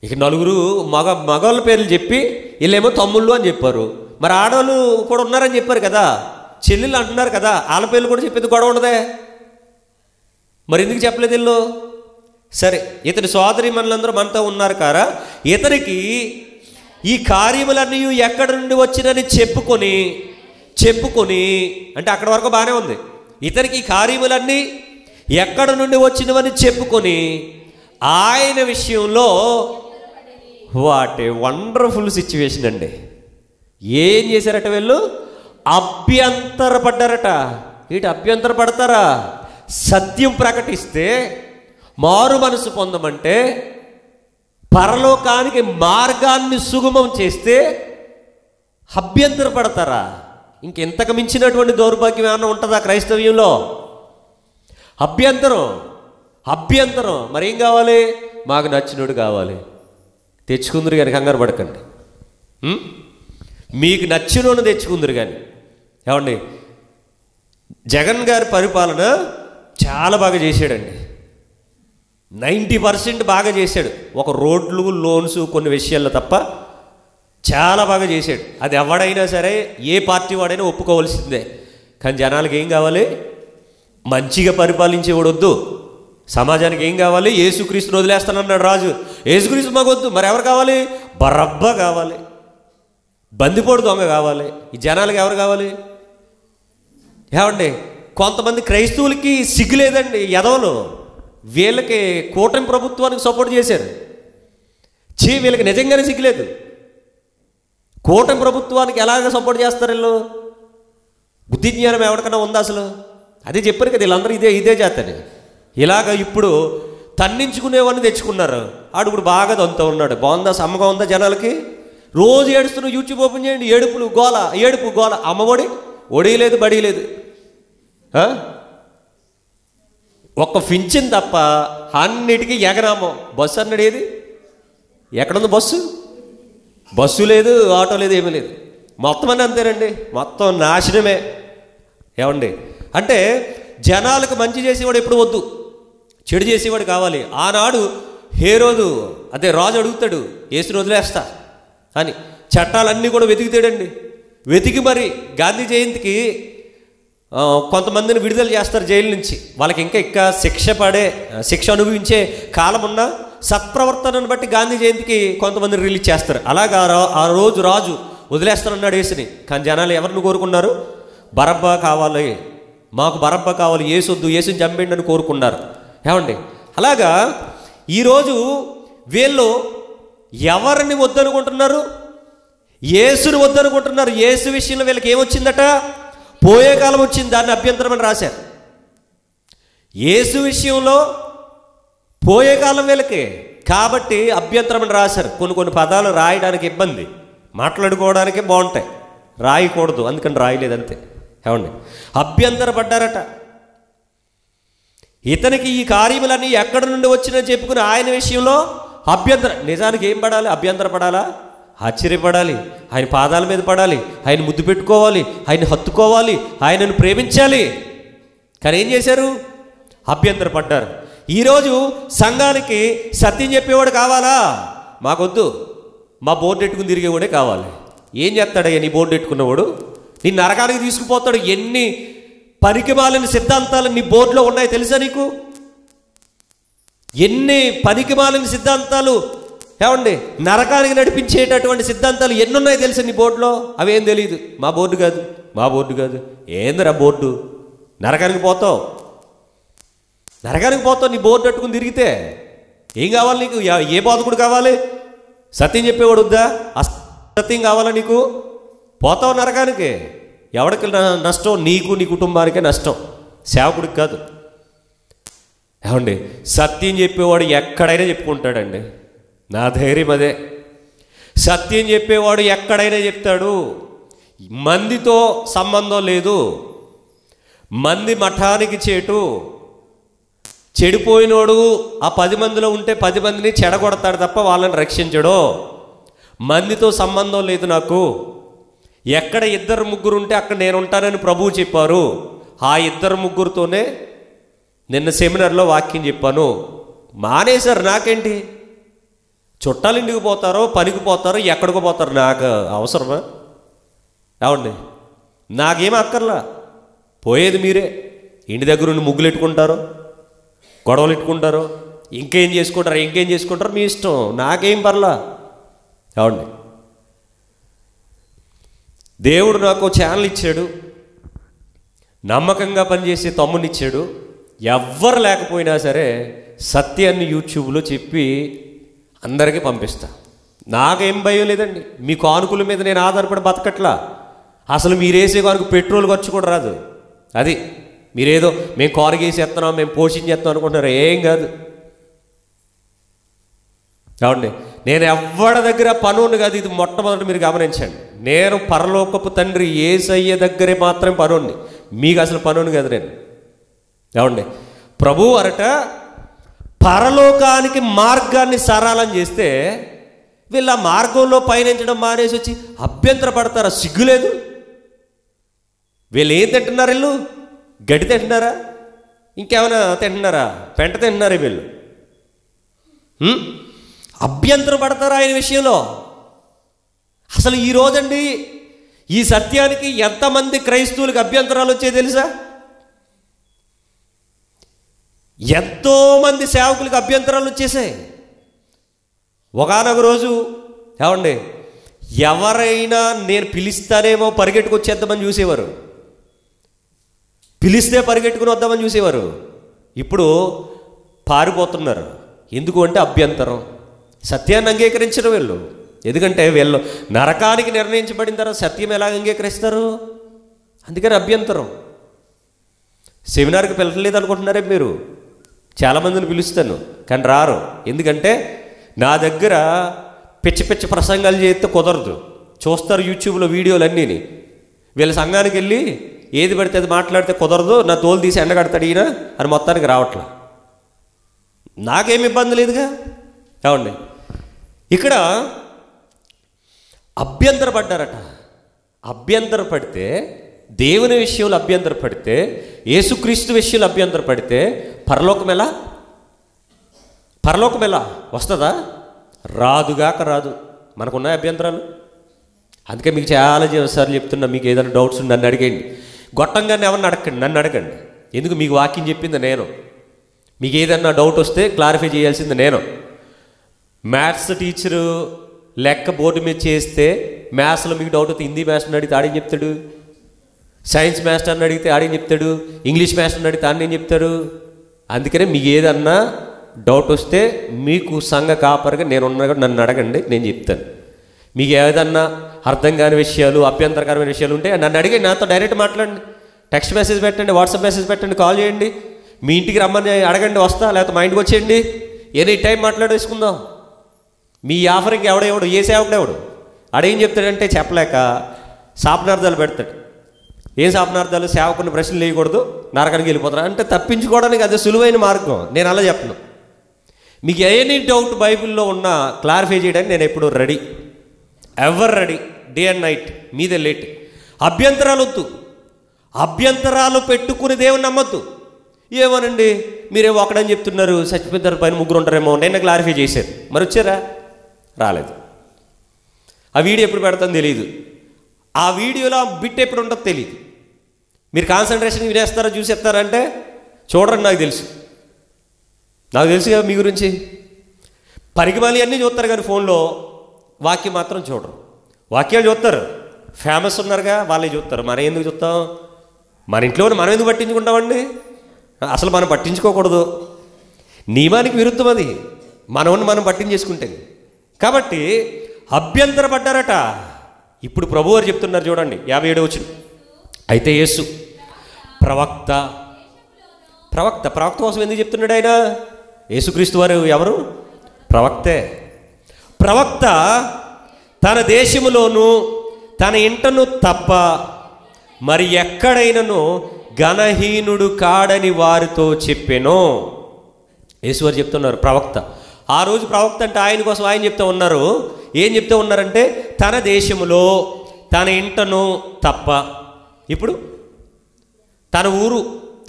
A: ఇక నలుగురు మగవాళ్ళ పేర్లు చెప్పి వీళ్ళేమో తమ్ముళ్ళు అని చెప్పారు. మరి ఆడవాళ్ళు కూడా ఉన్నారని చెప్పారు కదా, చెల్లెళ్ళు అంటున్నారు కదా, వాళ్ళ పేర్లు కూడా చెప్పేది గొడవ ఉండదే? మరి ఎందుకు చెప్పలేదు వీళ్ళు? సరే, ఇతని సోదరీమణులందరూ మనతో ఉన్నారు కారా? ఇతనికి ఈ కార్యములన్నీ ఎక్కడి నుండి వచ్చినని చెప్పుకొని అంటే అక్కడి వరకు బాగానే ఉంది. ఇతనికి ఈ కార్యములన్నీ ఎక్కడి నుండి వచ్చినవని చెప్పుకొని ఆయన విషయంలో వాట్ ఏ వండర్ఫుల్ సిచ్యువేషన్ అండి. ఏం చేశారట వీళ్ళు? అభ్యంతరపడ్డారట. వీటి అభ్యంతరపడతారా? సత్యం ప్రకటిస్తే, మారు మనసు పొందమంటే, పరలోకానికి మార్గాన్ని సుగమం చేస్తే అభ్యంతరపడతారా? ఇంకెంతకు మించినటువంటి దౌర్భాగ్యం ఏమైనా ఉంటుందా క్రైస్తవ్యంలో? అభ్యంతరం. అభ్యంతరం. మరేం కావాలి? మాకు నచ్చినోడు కావాలి. తెచ్చుకుందరు కానీ కంగారు పడకండి. మీకు నచ్చినోడు తెచ్చుకుందరు కానీ. ఏమండి, జగన్ గారి పరిపాలన చాలా బాగా చేశాడండి. 90% బాగా చేశాడు. ఒక రోడ్లు, లోన్స్, కొన్ని విషయాల్లో తప్ప చాలా బాగా చేశాడు. అది ఎవడైనా సరే, ఏ పార్టీ వాడైనా ఒప్పుకోవాల్సిందే. కానీ జనాలకు ఏం కావాలి? మంచిగా పరిపాలించేవాడు వద్దు. సమాజానికి ఏం కావాలి? యేసుక్రీస్తుని వదిలేస్తానన్నాడు రాజు. యేసుక్రీస్తు మాకు వద్దు. మరి ఎవరు కావాలి? బరబ్బా కావాలి, బందిపోడు దొంగ కావాలి. ఈ జనాలకు ఎవరు కావాలి? ఏమండి, కొంతమంది క్రైస్తవులకి సిగ్గు లేదండి. ఎదవలు వీళ్ళకి కూటమి ప్రభుత్వానికి సపోర్ట్ చేశారు. వీళ్ళకి నిజంగానే సిగ్గులేదు. కూటమి ప్రభుత్వానికి ఎలాగ సపోర్ట్ చేస్తారు వీళ్ళు? బుద్ధి జ్ఞానం ఎవరికైనా ఉందా అసలు? అదే చెప్పారు కదా, వీళ్ళందరూ ఇదే చేస్తాను. ఇలాగ ఇప్పుడు తన్నించుకునేవాడిని తెచ్చుకున్నారు. ఆడు ఇప్పుడు బాగా దంతా ఉన్నాడు. బాగుందా? సమ్మగా ఉందా జనాలకి? రోజు ఏడుస్తున్నావు. యూట్యూబ్ ఓపెన్ చేయండి, ఏడుపులు గోల, ఏడుపు గోల. అమ్మఒడి ఒడియలేదు, బడి లేదు. ఒక్క పింఛన్ తప్ప అన్నిటికీ ఎగనామం. బస్సు అన్నాడు, ఏది? ఎక్కడుంది బస్సు? బస్సు లేదు, ఆటో లేదు, ఏమీ లేదు. మొత్తం అన్నీ అంతేనండి. మొత్తం నాశనమే. ఏమండి, అంటే జనాలకు మంచి చేసేవాడు ఎప్పుడు వద్దు, చెడు చేసేవాడు కావాలి. ఆనాడు హేరోదు, అదే రాజు అడుగుతాడు, యేసుని వదిలేస్తా అని. చట్టాలన్నీ కూడా వెతుకుతాడండి. వెతికి మరి గాంధీ జయంతికి కొంతమందిని విడుదల చేస్తారు జైలు నుంచి. వాళ్ళకి ఇంకా శిక్ష అనుభవించే కాలం ఉన్న సత్ప్రవర్తనను బట్టి గాంధీ జయంతికి కొంతమందిని రిలీజ్ చేస్తారు. అలాగా ఆ రోజు రాజు వదిలేస్తానన్నాడు యేసుని. కానీ జనాలు ఎవరిని కోరుకున్నారు? బరబ్బా కావాలి, మాకు బరబ్బా కావాలి, యేసొద్దు, యేసుని చంపేయండి అని కోరుకున్నారు. ఏమండి, అలాగా ఈరోజు వీళ్ళు ఎవరిని వద్దనుకుంటున్నారు? యేసుని వద్దనుకుంటున్నారు. యేసు విషయంలో వీళ్ళకి ఏమొచ్చిందట? పోయే కాలం వచ్చింది. దాన్ని అభ్యంతరం అని రాశారు. యేసు విషయంలో పోయే కాలం వీళ్ళకి, కాబట్టి అభ్యంతరం అని రాశారు. కొన్ని పదాలు రాయడానికి ఇబ్బంది, మాట్లాడుకోవడానికే బాగుంటాయి, రాయకూడదు, అందుకని రాయలేదంతే. ఏమండి, అభ్యంతరపడ్డారట. ఇతనికి ఈ కార్యములన్నీ ఎక్కడి నుండి వచ్చినని చెప్పుకుని ఆయన విషయంలో నిజానికి ఏం పడాలి? అభ్యంతరపడాలా? ఆశ్చర్యపడాలి, ఆయన పాదాల మీద పడాలి, ఆయన ముద్దు పెట్టుకోవాలి, ఆయన హత్తుకోవాలి, ఆయనను ప్రేమించాలి. కానీ ఏం చేశారు? అభ్యంతరపడ్డారు. ఈరోజు సంఘానికి సత్యం చెప్పేవాడు కావాలా? మాకొద్దు, మా బోర్డు ఎట్టుకుని తిరిగేవాడే కావాలి. ఏం చేస్తాడయ్యా నీ బోర్డు ఎట్టుకున్నవాడు? నీ నరకానికి తీసుకుపోతాడు. ఎన్ని పనికిమాలిన సిద్ధాంతాలు నీ బోర్డులో ఉన్నాయి తెలుసా నీకు? ఎన్ని పనికిమాలిన సిద్ధాంతాలు, ఏమండి, నరకానికి నడిపించేటటువంటి సిద్ధాంతాలు ఎన్నున్నాయి తెలుసా నీ బోర్డులో? అవేం తెలియదు. మా బోర్డు కాదు. ఏందిరా బోర్డు? నరకానికి పోతావు నీ బోర్డు పెట్టుకుని తిరిగితే. ఏం కావాలి నీకు? ఏ బోధకుడు కావాలి? సత్యం చెప్పేవాడు వద్దా? అసత్యం కావాలా నీకు? పోతావు నరకానికి. ఎవరికి నష్టం? నీకు, నీ కుటుంబానికే నష్టం, సేవకుడికి కాదు. ఏమండి, సత్యం చెప్పేవాడు ఎక్కడైనా చెప్పుకుంటాడండి. నా ధైర్యం అదే. సత్యం చెప్పేవాడు ఎక్కడైనా చెప్తాడు. మందితో సంబంధం లేదు. మంది మఠానికి చెడిపోయినోడు ఆ 10 మందిలో ఉంటే 10 మందిని చెడగొడతాడు తప్ప వాళ్ళని రక్షించడు. మందితో సంబంధం లేదు నాకు. ఎక్కడ 2-3 ఉంటే అక్కడ నేను ఉంటానని ప్రభువు చెప్పారు. ఆ 2-3తోనే నిన్న సెమినార్లో వాక్యం చెప్పాను. మానేశారు. నాకేంటి? చుట్టాలు ఇంటికి పోతారో, పనికి పోతారో, ఎక్కడికి పోతారు, నాకు అవసరమా? ఏమండి, నాకేం అక్కర్లా. పోయేది మీరే. ఇంటి దగ్గర ఉండి ముగ్గులు ఎట్టుకుంటారో, గొడవలు ఎట్టుకుంటారో, ఇంకేం చేసుకుంటారో మీ ఇష్టం, నాకేం పర్లా. ఏమండి, దేవుడు నాకు ఛానల్ ఇచ్చాడు, నమ్మకంగా పనిచేసే తమ్ముని ఇచ్చాడు. ఎవ్వరు లేకపోయినా సరే సత్యాన్ని యూట్యూబ్లో చెప్పి అందరికీ పంపిస్తా. నాకేం భయం లేదండి. మీ కానుకల మీద నేను ఆధారపడి బతకట్లా. అసలు మీరేసే కానుక పెట్రోల్ ఖర్చు కూడా రాదు. అది మీరేదో మేము కారుగేసేస్తున్నాం, మేము పోషించేస్తున్నాం అనుకుంటున్నారు. ఏం కాదు. ఏమండి, నేను ఎవరి దగ్గర పనుండి కాదు. ఇది మొట్టమొదటి మీరు గమనించండి. నేను పరలోకపు తండ్రి యేసయ్య దగ్గరే మాత్రమే పనుండి. మీకు అసలు పనుండి కాదు నేను. ఏమండి, ప్రభువు అరట పరలోకానికి మార్గాన్ని సరళం చేస్తే వీళ్ళు ఆ మార్గంలో పయనించడం మానేసి వచ్చి అభ్యంతర పడతారా? సిగ్గులేదు? వీళ్ళు ఏం తింటున్నారు? వీళ్ళు గడ్డి తింటున్నారా? ఇంకేమైనా తింటున్నారా? పెంట తింటున్నారా? వీళ్ళు అభ్యంతర పడతారా ఆయన విషయంలో? అసలు ఈ రోజండి ఈ సత్యానికి ఎంతమంది క్రైస్తవులకు అభ్యంతరాలు వచ్చాయి తెలుసా? ఎంతోమంది సేవకులకు అభ్యంతరాలు వచ్చేసాయి. ఒకానొక రోజు ఏమండి, ఎవరైనా నేను పిలుస్తానేమో పరిగెట్టుకొచ్చేద్దామని చూసేవారు, పిలిస్తే పరిగెట్టుకుని వద్దామని చూసేవారు. ఇప్పుడు పారిపోతున్నారు. ఎందుకు అంటే అభ్యంతరం. సత్యాన్ని అంగీకరించడం వీళ్ళు. ఎందుకంటే వీళ్ళు నరకానికి నిర్ణయించబడిన తర్వాత సత్యం ఎలా అంగీకరిస్తారు? అందుకని అభ్యంతరం. సెమినార్కి పిలవలేదు అనుకుంటున్నారే మీరు? చాలామందిని పిలుస్తాను కానీ రారు. ఎందుకంటే నా దగ్గర పిచ్చి పిచ్చి ప్రసంగాలు చేస్తే కుదరదు. చూస్తారు యూట్యూబ్లో వీడియోలు అన్నీని. వీళ్ళ సంఘానికి వెళ్ళి ఏది పడితే అది మాట్లాడితే కుదరదు, నా తోలు తీసి ఎండగడతాడు ఈయన అని మొత్తానికి రావట్లా. నాకేమి ఇబ్బంది లేదుగా. ఏమండి, ఇక్కడ అభ్యంతర పడ్డారట. అభ్యంతర పడితే, దేవుని విషయంలో అభ్యంతర పడితే, యేసుక్రీస్తు విషయంలో అభ్యంతర పడితే పరలోకం ఎలా వస్తుందా? రాదుగాక రాదు. మనకున్నాయి అభ్యంతరాలు. అందుకే మీకు చాలా సార్లు చెప్తున్నా, మీకు ఏదైనా డౌట్స్ ఉండి నన్ను అడిగండి. గొట్టంగానే ఎవరిని అడగండి, నన్ను అడగండి. ఎందుకు? మీకు వాక్యం చెప్పింది నేను. మీకు ఏదన్నా డౌట్ వస్తే క్లారిఫై చేయాల్సింది నేను. మ్యాథ్స్ టీచరు లెక్క బోర్డు మీద చేస్తే మ్యాథ్స్లో మీకు డౌట్ వస్తే హిందీ మాస్టర్ని అడిగితే ఆడేం చెప్తాడు? సైన్స్ మాస్టర్ని అడిగితే ఆడేం చెప్తాడు? ఇంగ్లీష్ మాస్టర్ని అడిగితే ఆడేం చెప్తాడు? అందుకనే మీకు ఏదన్నా డౌట్ వస్తే మీకు సంఘ కాపరిగా నేనున్నా, నన్ను అడగండి, నేను చెప్తాను. మీకు ఏదన్నా అర్థం కాని విషయాలు, అభ్యంతరకరమైన విషయాలు ఉంటే నన్ను అడిగండి, నాతో డైరెక్ట్ మాట్లాడండి. టెక్స్ట్ మెసేజ్ పెట్టండి, వాట్సాప్ మెసేజ్ పెట్టండి, కాల్ చేయండి. మీ ఇంటికి రమ్మని అడగండి, వస్తా. లేకపోతే మా ఇంటికి వచ్చేయండి, ఎనీ టైం మాట్లాడేసుకుందాం. మీ ఆఫరింగ్ ఎవడెవడు, ఏ సేవకుడెవడు ఆడేం చెప్తాడంటే చెప్పలేక శాపనార్థాలు పెడతాడు. ఏం శాపనార్థాలు? సేవకుని ప్రశ్నలు వేయకూడదు, నరకానికి వెళ్ళిపోతారు అంటే తప్పించుకోవడానికి అదే సులువైన మార్గం. నేను అలా చెప్పను. మీకు ఎనీ డౌట్ బైబిల్లో ఉన్నా క్లారిఫై చేయడానికి నేను ఎప్పుడు ready, ever ready, day and night. మీదే లేట్. అభ్యంతరాలు వద్దు. అభ్యంతరాలు పెట్టుకుని దేవుని నమ్మద్దు. ఏమోనండి మీరేమో ఒకడని చెప్తున్నారు, చచ్చిపోతారు, పైన ముగ్గురు ఉంటారేమో, నేను క్లారిఫై చేశారు. మరి వచ్చారా? రాలేదు. ఆ వీడియో ఎప్పుడు పెడతాను తెలియదు. ఆ వీడియోలో బిట్ ఎప్పుడు ఉంటుందో తెలియదు. మీరు కాన్సన్ట్రేషన్ వినేస్తారా, చూసేస్తారంటే చూడండి. నాకు తెలుసు కదా మీ గురించి. పరిగమాలి అన్నీ చూస్తారు కానీ ఫోన్లో వాక్యం మాత్రం చూడరు. వాక్యాలు చూస్తారు, ఫేమస్ ఉన్నారుగా వాళ్ళే చూస్తారు. మనం ఎందుకు చూస్తాం? మన ఇంట్లో మనం ఎందుకు పట్టించుకుంటామండి? అసలు మనం పట్టించుకోకూడదు. నియమానికి విరుద్ధం అది, మనం పట్టించేసుకుంటే. కాబట్టి అభ్యంతర పడ్డారట. ఇప్పుడు ప్రభువారు చెప్తున్నారు చూడండి, 57 వచనం. అయితే యేసు ప్రవక్త కోసం ఎందుకు చెప్తున్నాడు ఆయన? యేసుక్రీస్తు వారు ఎవరు? ప్రవక్తే. ప్రవక్త తన దేశములోను తన ఇంటను తప్ప మరి ఎక్కడైనను ఘనహీనుడు కాడని వారితో చెప్పెను. యేసువారు చెప్తున్నారు ప్రవక్త. ఆ రోజు ప్రవక్త అంటే ఆయన కోసం ఆయన చెప్తూ ఉన్నారు. ఏం చెప్తూ ఉన్నారంటే తన దేశములో తన ఇంటను తప్ప. ఇప్పుడు తన ఊరు,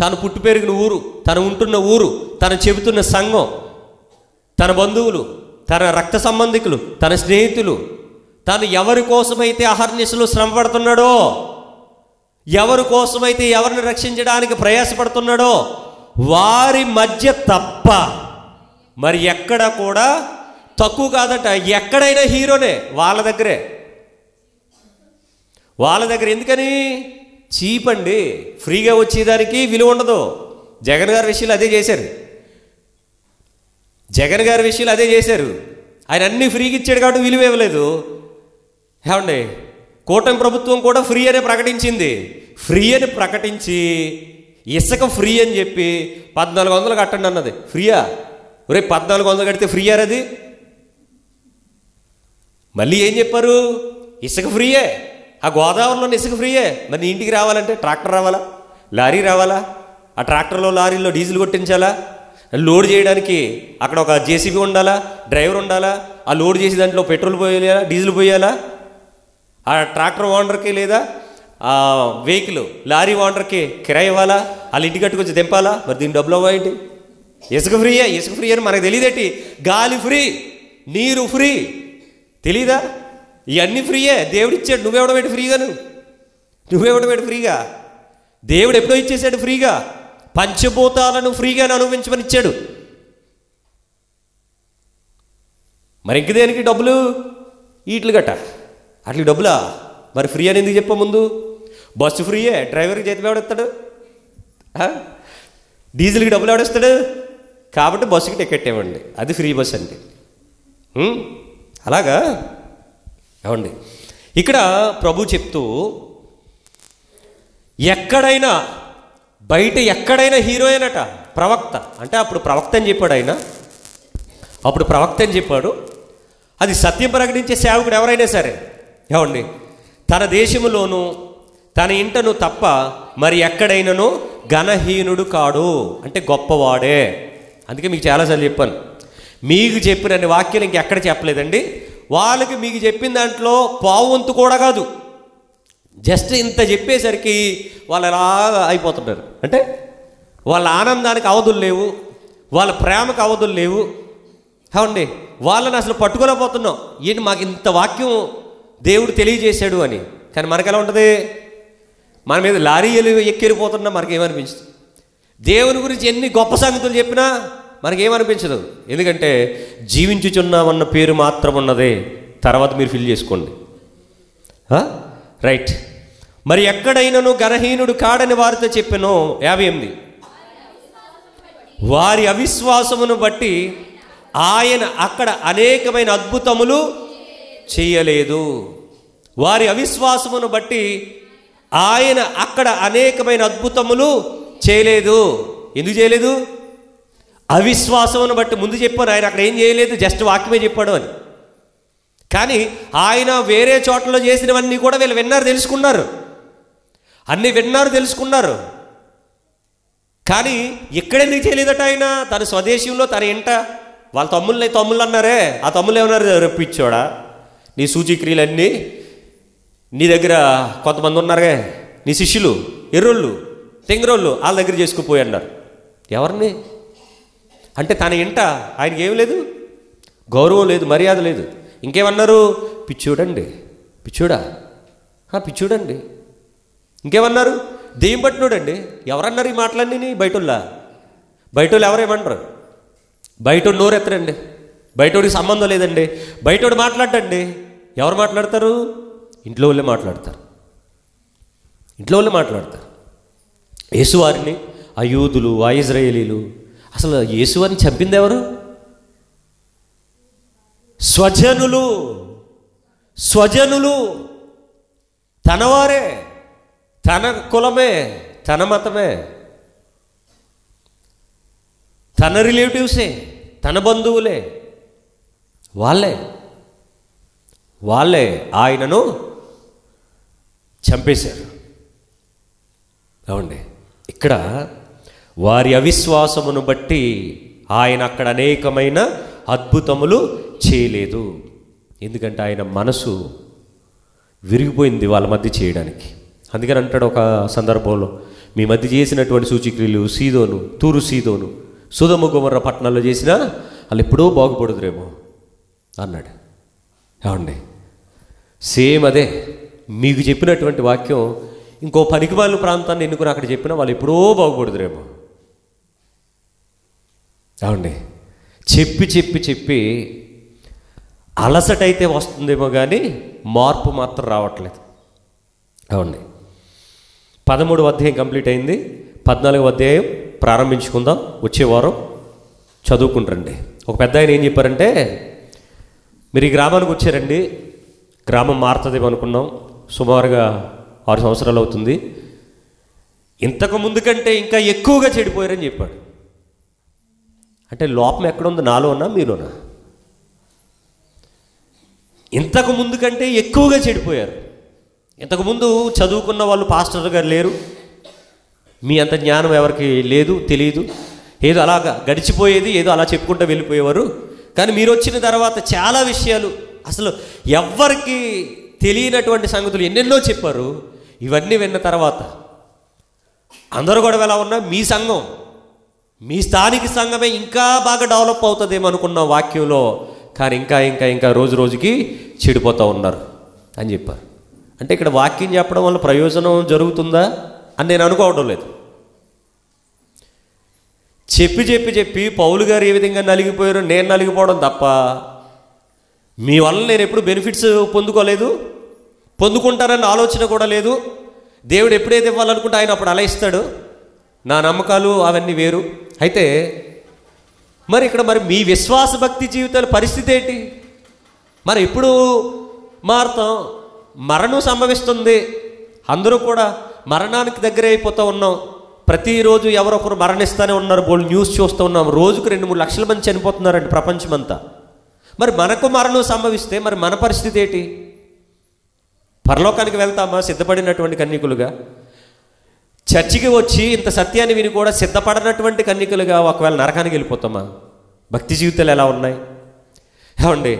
A: తను పుట్టి పెరిగిన ఊరు, తను ఉంటున్న ఊరు, తను చెబుతున్న సంఘం, తన బంధువులు, తన రక్త సంబంధికులు, తన స్నేహితులు, తను ఎవరి కోసమైతే అహర్నిశలు శ్రమ పడుతున్నాడో, ఎవరి కోసమైతే ఎవరిని రక్షించడానికి ప్రయాసపడుతున్నాడో వారి మధ్య తప్ప మరి ఎక్కడ కూడా తక్కువ కాదట. ఎక్కడైనా హీరోనే వాళ్ళ దగ్గర. ఎందుకని? చీప్ అండి, ఫ్రీగా వచ్చేదానికి విలువ ఉండదు. జగన్ గారి విషయాలు అదే చేశారు. ఆయన అన్నీ ఫ్రీగా ఇచ్చాడు కాబట్టి విలువ ఇవ్వలేదు. ఏమండి, కూటమి ప్రభుత్వం కూడా ఫ్రీ అనే ప్రకటించింది. ఫ్రీ అని ప్రకటించి ఇసుక ఫ్రీ అని చెప్పి 1400 కట్టండి అన్నది. ఫ్రీయా? ఒరే 1400 కడితే ఫ్రీ అది? మళ్ళీ ఏం చెప్పారు? ఇసుక ఫ్రీయే. ఆ గోదావరిలో ఇసుక ఫ్రీయే. మరి నీ ఇంటికి రావాలంటే ట్రాక్టర్ రావాలా, లారీ రావాలా? ఆ ట్రాక్టర్లో లారీలో డీజిల్ కొట్టించాలా? లోడ్ చేయడానికి అక్కడ ఒక జేసీబీ ఉండాలా, డ్రైవర్ ఉండాలా, ఆ లోడ్ చేసి దాంట్లో పెట్రోల్ పోయాలా, డీజిల్ పోయాలా, ఆ ట్రాక్టర్ ఓనర్కి లేదా ఆ వెహికల్ లారీ ఓనర్కి కిరాయి ఇవ్వాలా, వాళ్ళ ఇంటి కట్టుకొచ్చి దింపాలా. మరి దీని డబ్బులు అవ్వండి. ఇసుక ఫ్రీయా? ఇసుక ఫ్రీ అని మనకు తెలియదేటి. గాలి ఫ్రీ, నీరు ఫ్రీ, తెలీదా? ఇవన్నీ ఫ్రీయే. దేవుడు ఇచ్చాడు. నువ్వెవడం పెట్టి ఫ్రీగాను? నువ్వెవడం పెట్టి ఫ్రీగా? దేవుడు ఎప్పుడో ఇచ్చేసాడు ఫ్రీగా. పంచభూతాలను ఫ్రీగానే అనుభవించమని ఇచ్చాడు. మరి ఇంక దేనికి డబ్బులు? వీటిలు గట్ట అట్లకి డబ్బులా? మరి ఫ్రీ అని ఎందుకు చెప్పా ముందు? బస్సు ఫ్రీయే, డ్రైవర్కి జీతం ఎవడేస్తాడు? డీజిల్కి డబ్బులు ఎవడేస్తాడు? కాబట్టి బస్సుకి టికెట్ ఇవ్వండి, అది ఫ్రీ బస్ అంటే. అలాగా ఏమండి? ఇక్కడ ప్రభు చెప్తూ ఎక్కడైనా బయట ఎక్కడైనా హీరోయిన్ అట, ప్రవక్త అంటే అప్పుడు ప్రవక్త అని చెప్పాడు ఆయన. అప్పుడు ప్రవక్త అని చెప్పాడు. అది సత్యం ప్రకటించే సేవకుడు ఎవరైనా సరే ఏమండి, తన దేశములోను తన ఇంటను తప్ప మరి ఎక్కడైనానో ఘనహీనుడు కాడు, అంటే గొప్పవాడే. అందుకే మీకు చాలాసార్లు చెప్పాను, మీకు చెప్పిన వాక్యాలు ఇంకెక్కడ చెప్పలేదండి. వాళ్ళకి మీకు చెప్పిన దాంట్లో పావువంతు కూడా కాదు, జస్ట్ ఇంత చెప్పేసరికి వాళ్ళు ఎలా అయిపోతున్నారు అంటే వాళ్ళ ఆనందానికి అవధులు లేవు, వాళ్ళ ప్రేమకు అవధులు లేవు. ఏమండి, వాళ్ళని అసలు పట్టుకోలేకపోతున్నాం. ఏంటి మాకు ఇంత వాక్యం దేవుడు తెలియజేశాడు అని. కానీ మనకెలా ఉంటుంది? మన మీద లారీలు ఎక్కిరిపోతున్నా మనకేమనిపించదు. దేవుని గురించి ఎన్ని గొప్ప సంగతులు చెప్పినా మనకేమనిపించదు. ఎందుకంటే జీవించుచున్నామన్న పేరు మాత్రం ఉన్నదే. తర్వాత మీరు ఫిల్ చేసుకోండి. రైట్. మరి ఎక్కడైనాను ఘనహీనుడు కాడని వారితో చెప్పాను. 58 వారి అవిశ్వాసమును బట్టి ఆయన అక్కడ అనేకమైన అద్భుతములు చేయలేదు. వారి అవిశ్వాసమును బట్టి ఆయన అక్కడ అనేకమైన అద్భుతములు చేయలేదు. ఎందుకు చేయలేదు? అవిశ్వాసమును బట్టి. ముందు చెప్పాను ఆయన అక్కడ ఏం చేయలేదు, జస్ట్ వాక్యమే చెప్పాడు అని. కానీ ఆయన వేరే చోట్ల చేసినవన్నీ కూడా వీళ్ళు విన్నారు, తెలుసుకున్నారు, అన్నీ విన్నారు, తెలుసుకున్నారు. కానీ ఎక్కడెందుకు చేయలేదట ఆయన? తన స్వదేశంలో తన ఇంట వాళ్ళ తమ్ముళ్ళు అన్నారే, ఆ తమ్ముళ్ళు ఏమన్నారు? రప్పించోడా, నీ సూచక్రియలన్నీ నీ దగ్గర కొంతమంది ఉన్నారుగా, నీ శిష్యులు ఎర్రోళ్ళు తెంగరోళ్ళు, వాళ్ళ దగ్గర చేసుకుపోయి అన్నారు. ఎవరిని అంటే తన ఇంట ఆయనకి ఏం లేదు, గౌరవం లేదు, మర్యాద లేదు. ఇంకేమన్నారు? పిచ్చోడండి, పిచ్చోడా, పిచ్చోడండి. ఇంకేమన్నారు? దెయ్యం పట్టినోడండి. ఎవరన్నారు ఈ మాటలన్నీ? బయటోళ్ళు ఎవరేమంటారు? బయటోడు నోరెత్తరండి, బయటోడికి సంబంధం లేదండి, బయటోడు మాట్లాడండి. ఎవరు మాట్లాడతారు? ఇంట్లో వాళ్ళే మాట్లాడతారు, ఇంట్లో వాళ్ళే మాట్లాడతారు. యేసువారిని ఆ యూదులు, ఆ ఇజ్రాయేలీలు, అసలు యేసువారిని చంపింది ఎవరు? స్వజనులు, తనవారే, తన కులమే, తన మతమే, తన రిలేటివ్సే, తన బంధువులే, వాళ్ళే ఆయనను చంపేశారు. ఏమండి, ఇక్కడ వారి అవిశ్వాసమును బట్టి ఆయన అక్కడ అనేకమైన అద్భుతములు చేయలేదు. ఎందుకంటే ఆయన మనసు విరిగిపోయింది వాళ్ళ మధ్య చేయడానికి. అందుకని అంటాడు ఒక సందర్భంలో, మీ మధ్య చేసినటువంటి సూచక్రియలు తూరు సీదోను సొదొమ గొమొర్రా పట్టణాల్లో చేసినా వాళ్ళు ఎప్పుడో బాగుపడుదురేమో అన్నాడు. ఏమండి, సేమ్ అదే మీకు చెప్పినటువంటి వాక్యం ఇంకో పనికిమాలిన ప్రాంతాన్ని ఎన్నుకుని అక్కడ చెప్పినా వాళ్ళు ఎప్పుడో బాగుపడుదురేమో. ఏమండి, చెప్పి అలసటైతే వస్తుందేమో కానీ మార్పు మాత్రం రావట్లేదు. ఏమండి, 13వ అధ్యాయం కంప్లీట్ అయింది, 14వ అధ్యాయం ప్రారంభించుకుందాం. వచ్చే వారం చదువుకుంటారండి. ఒక పెద్ద ఆయన ఏం చెప్పారంటే, మీరు ఈ గ్రామానికి వచ్చారండి, గ్రామం మారుతుందేమో అనుకున్నాం, సుమారుగా 6 సంవత్సరాలు అవుతుంది, ఇంతకు ముందు కంటే ఇంకా ఎక్కువగా చెడిపోయారని చెప్పాడు. అంటే లోపం ఎక్కడుంది, నాలోనా మీలోనా? ఇంతకు ముందు కంటే ఎక్కువగా చెడిపోయారు. ఇంతకుముందు చదువుకున్న వాళ్ళు పాస్టర్ గారు లేరు, మీ అంత జ్ఞానం ఎవరికి లేదు, తెలియదు. ఏదో అలాగా గడిచిపోయేది, ఏదో అలా చెప్పుకుంటూ వెళ్ళిపోయేవారు. కానీ మీరు వచ్చిన తర్వాత చాలా విషయాలు అసలు ఎవ్వరికి తెలియనటువంటి సంగతులు ఎన్నెన్నో చెప్పారు. ఇవన్నీ విన్న తర్వాత అందరూ కూడా ఎలా ఉన్నా మీ సంఘం, మీ స్థానిక సంఘమే ఇంకా బాగా డెవలప్ అవుతుందేమో అనుకున్న వాక్యంలో, కానీ ఇంకా ఇంకా ఇంకా రోజు రోజుకి చెడిపోతూ ఉన్నారు అని చెప్పారు. అంటే ఇక్కడ వాక్యం చెప్పడం వల్ల ప్రయోజనం జరుగుతుందా అని నేను అనుకోవడం లేదు. చెప్పి చెప్పి చెప్పి పౌలు గారు ఏ విధంగా నలిగిపోయారో నేను నలిగిపోవడం తప్ప మీ వల్ల నేను ఎప్పుడు బెనిఫిట్స్ పొందుకోలేదు, పొందుకుంటారన్న ఆలోచన కూడా లేదు. దేవుడు ఎప్పుడైతే ఇవ్వాలనుకుంటే ఆయన అప్పుడు అలా ఇస్తాడు. నా నమ్మకాలు అవన్నీ వేరు. అయితే మరి ఇక్కడ మరి మీ విశ్వాస భక్తి జీవితాల పరిస్థితి ఏంటి? మరి ఎప్పుడు మారుతాం? మరణం సంభవిస్తుంది, అందరూ కూడా మరణానికి దగ్గర అయిపోతూ ఉన్నాం. ప్రతిరోజు ఎవరొకరు మరణిస్తూనే ఉన్నారు. బోల్డ్ న్యూస్ చూస్తూ ఉన్నాం. రోజుకు 2-3 లక్షల మంది చనిపోతున్నారండి ప్రపంచమంతా. మరి మనకు మరణం సంభవిస్తే మరి మన పరిస్థితి ఏంటి? పరలోకానికి వెళ్తామా సిద్ధపడినటువంటి కన్యకులుగా? చర్చికి వచ్చి ఇంత సత్యాన్ని విని కూడా సిద్ధపడినటువంటి కన్యకులుగా ఒకవేళ నరకానికి వెళ్ళిపోతామా? భక్తి జీవితాలు ఎలా ఉన్నాయి? ఏమండి,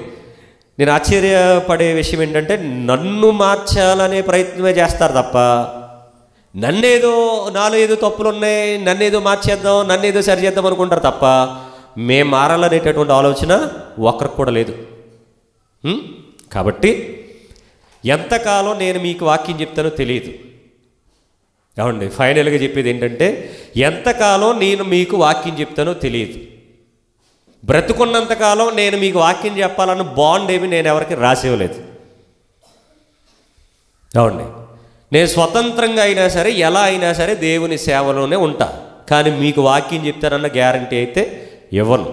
A: నేను ఆశ్చర్యపడే విషయం ఏంటంటే నన్ను మార్చాలనే ప్రయత్నమే చేస్తారు తప్ప నాలో ఏదో తప్పులు ఉన్నాయి, నన్నేదో మార్చేద్దాం, నన్నేదో సరి చేద్దాం అనుకుంటారు తప్ప మేము మారాలనేటటువంటి ఆలోచన ఒక్కరికి కూడా లేదు. కాబట్టి ఎంతకాలం నేను మీకు వాక్యం చెప్తానో తెలియదు. ఏమండి, ఫైనల్గా చెప్పేది ఏంటంటే ఎంతకాలం నేను మీకు వాక్యం చెప్తానో తెలియదు. బ్రతుకున్నంతకాలం నేను మీకు వాక్యం చెప్పాలన్న బాండ్ ఏమి నేను ఎవరికి రాసివ్వలేదు. ఏమండి, నేను స్వతంత్రంగా అయినా సరే ఎలా అయినా సరే దేవుని సేవలోనే ఉంటా. కానీ మీకు వాక్యం చెప్తానన్న గ్యారంటీ అయితే ఇవ్వను.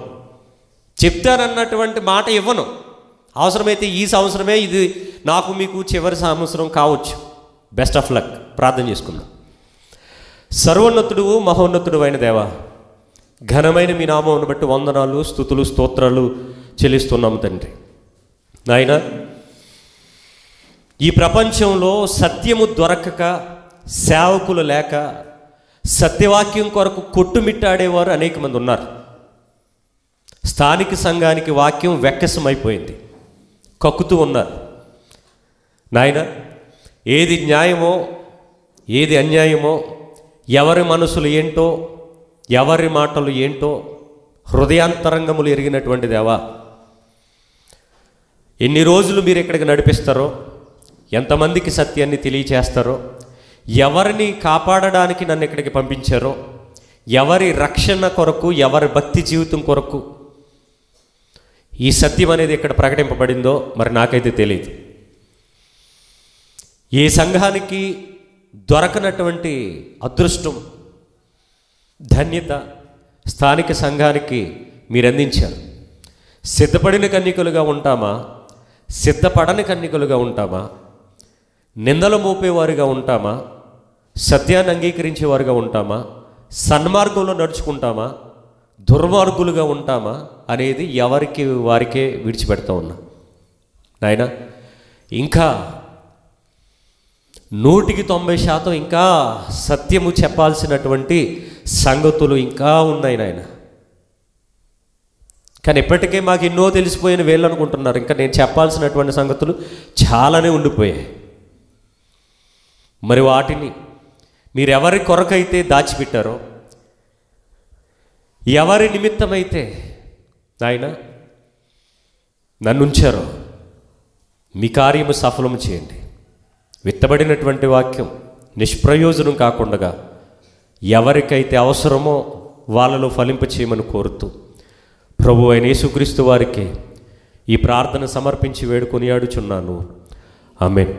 A: చెప్తానన్నటువంటి మాట ఇవ్వను. అవసరమైతే ఈ సంవత్సరమే ఇది నాకు మీకు చివరి సంవత్సరం కావచ్చు. Best of luck. ప్రార్థన చేసుకుందాం. సర్వోన్నతుడు మహోన్నతుడు అయిన దేవా, ఘనమైన మీ నామమును బట్టి వందనాలు, స్తుతులు, స్తోత్రాలు చెల్లిస్తున్నాము తండ్రి. నాయన, ఈ ప్రపంచంలో సత్యము దొరకక, సేవకులు లేక, సత్యవాక్యం కొరకు కొట్టుమిట్టాడేవారు అనేక మంది ఉన్నారు. స్థానిక సంఘానికి వాక్యం వెక్కసమైపోయింది, కక్కుతూ ఉన్నారు. నాయన, ఏది న్యాయమో ఏది అన్యాయమో, ఎవరి మనసులు ఏంటో ఎవరి మాటలు ఏంటో హృదయాంతరంగములు ఎరిగినటువంటి దేవా, ఎన్ని రోజులు మీరు ఇక్కడికి నడిపిస్తారో, ఎంతమందికి సత్యాన్ని తెలియచేస్తారో, ఎవరిని కాపాడడానికి నన్ను ఇక్కడికి పంపించారో, ఎవరి రక్షణ కొరకు, ఎవరి భక్తి జీవితం కొరకు ఈ సత్యం అనేది ఇక్కడ ప్రకటింపబడిందో మరి నాకైతే తెలియదు. ఏ సంఘానికి దొరకనటువంటి అదృష్టం, ధన్యత స్థానిక సంఘానికి మీరు అందించారు. సిద్ధపడిన కన్యకులుగా ఉంటామా, సిద్ధపడని కన్యకులుగా ఉంటామా, నిందలు మోపేవారుగా ఉంటామా, సత్యాన్ని అంగీకరించేవారుగా ఉంటామా, సన్మార్గంలో నడుచుకుంటామా, దుర్మార్గులుగా ఉంటామా అనేది ఎవరికి వారికే విడిచిపెడతా ఉన్నా. నాయన, ఇంకా 100% ఇంకా సత్యము చెప్పాల్సినటువంటి సంగతులు ఇంకా ఉన్నాయి నాయన. కానీ ఇప్పటికే మాకు ఎన్నో తెలిసిపోయిన వేళ్ళు అనుకుంటున్నారు. ఇంకా నేను చెప్పాల్సినటువంటి సంగతులు చాలానే ఉండిపోయాయి. మరి వాటిని మీరు ఎవరి కొరకైతే దాచిపెట్టారో, ఎవరి నిమిత్తమైతే నాయన నన్ను ఉంచారో, మీ కార్యము సఫలము చేయండి. విత్తబడినటువంటి వాక్యం నిష్ప్రయోజనం కాకుండా ఎవరికైతే అవసరమో వాళ్ళలో ఫలింపచేయమని కోరుతూ ప్రభు అయిన యేసుక్రీస్తు వారికి ఈ ప్రార్థన సమర్పించి వేడుకొని ఆడుచున్నాను. ఆమేన్.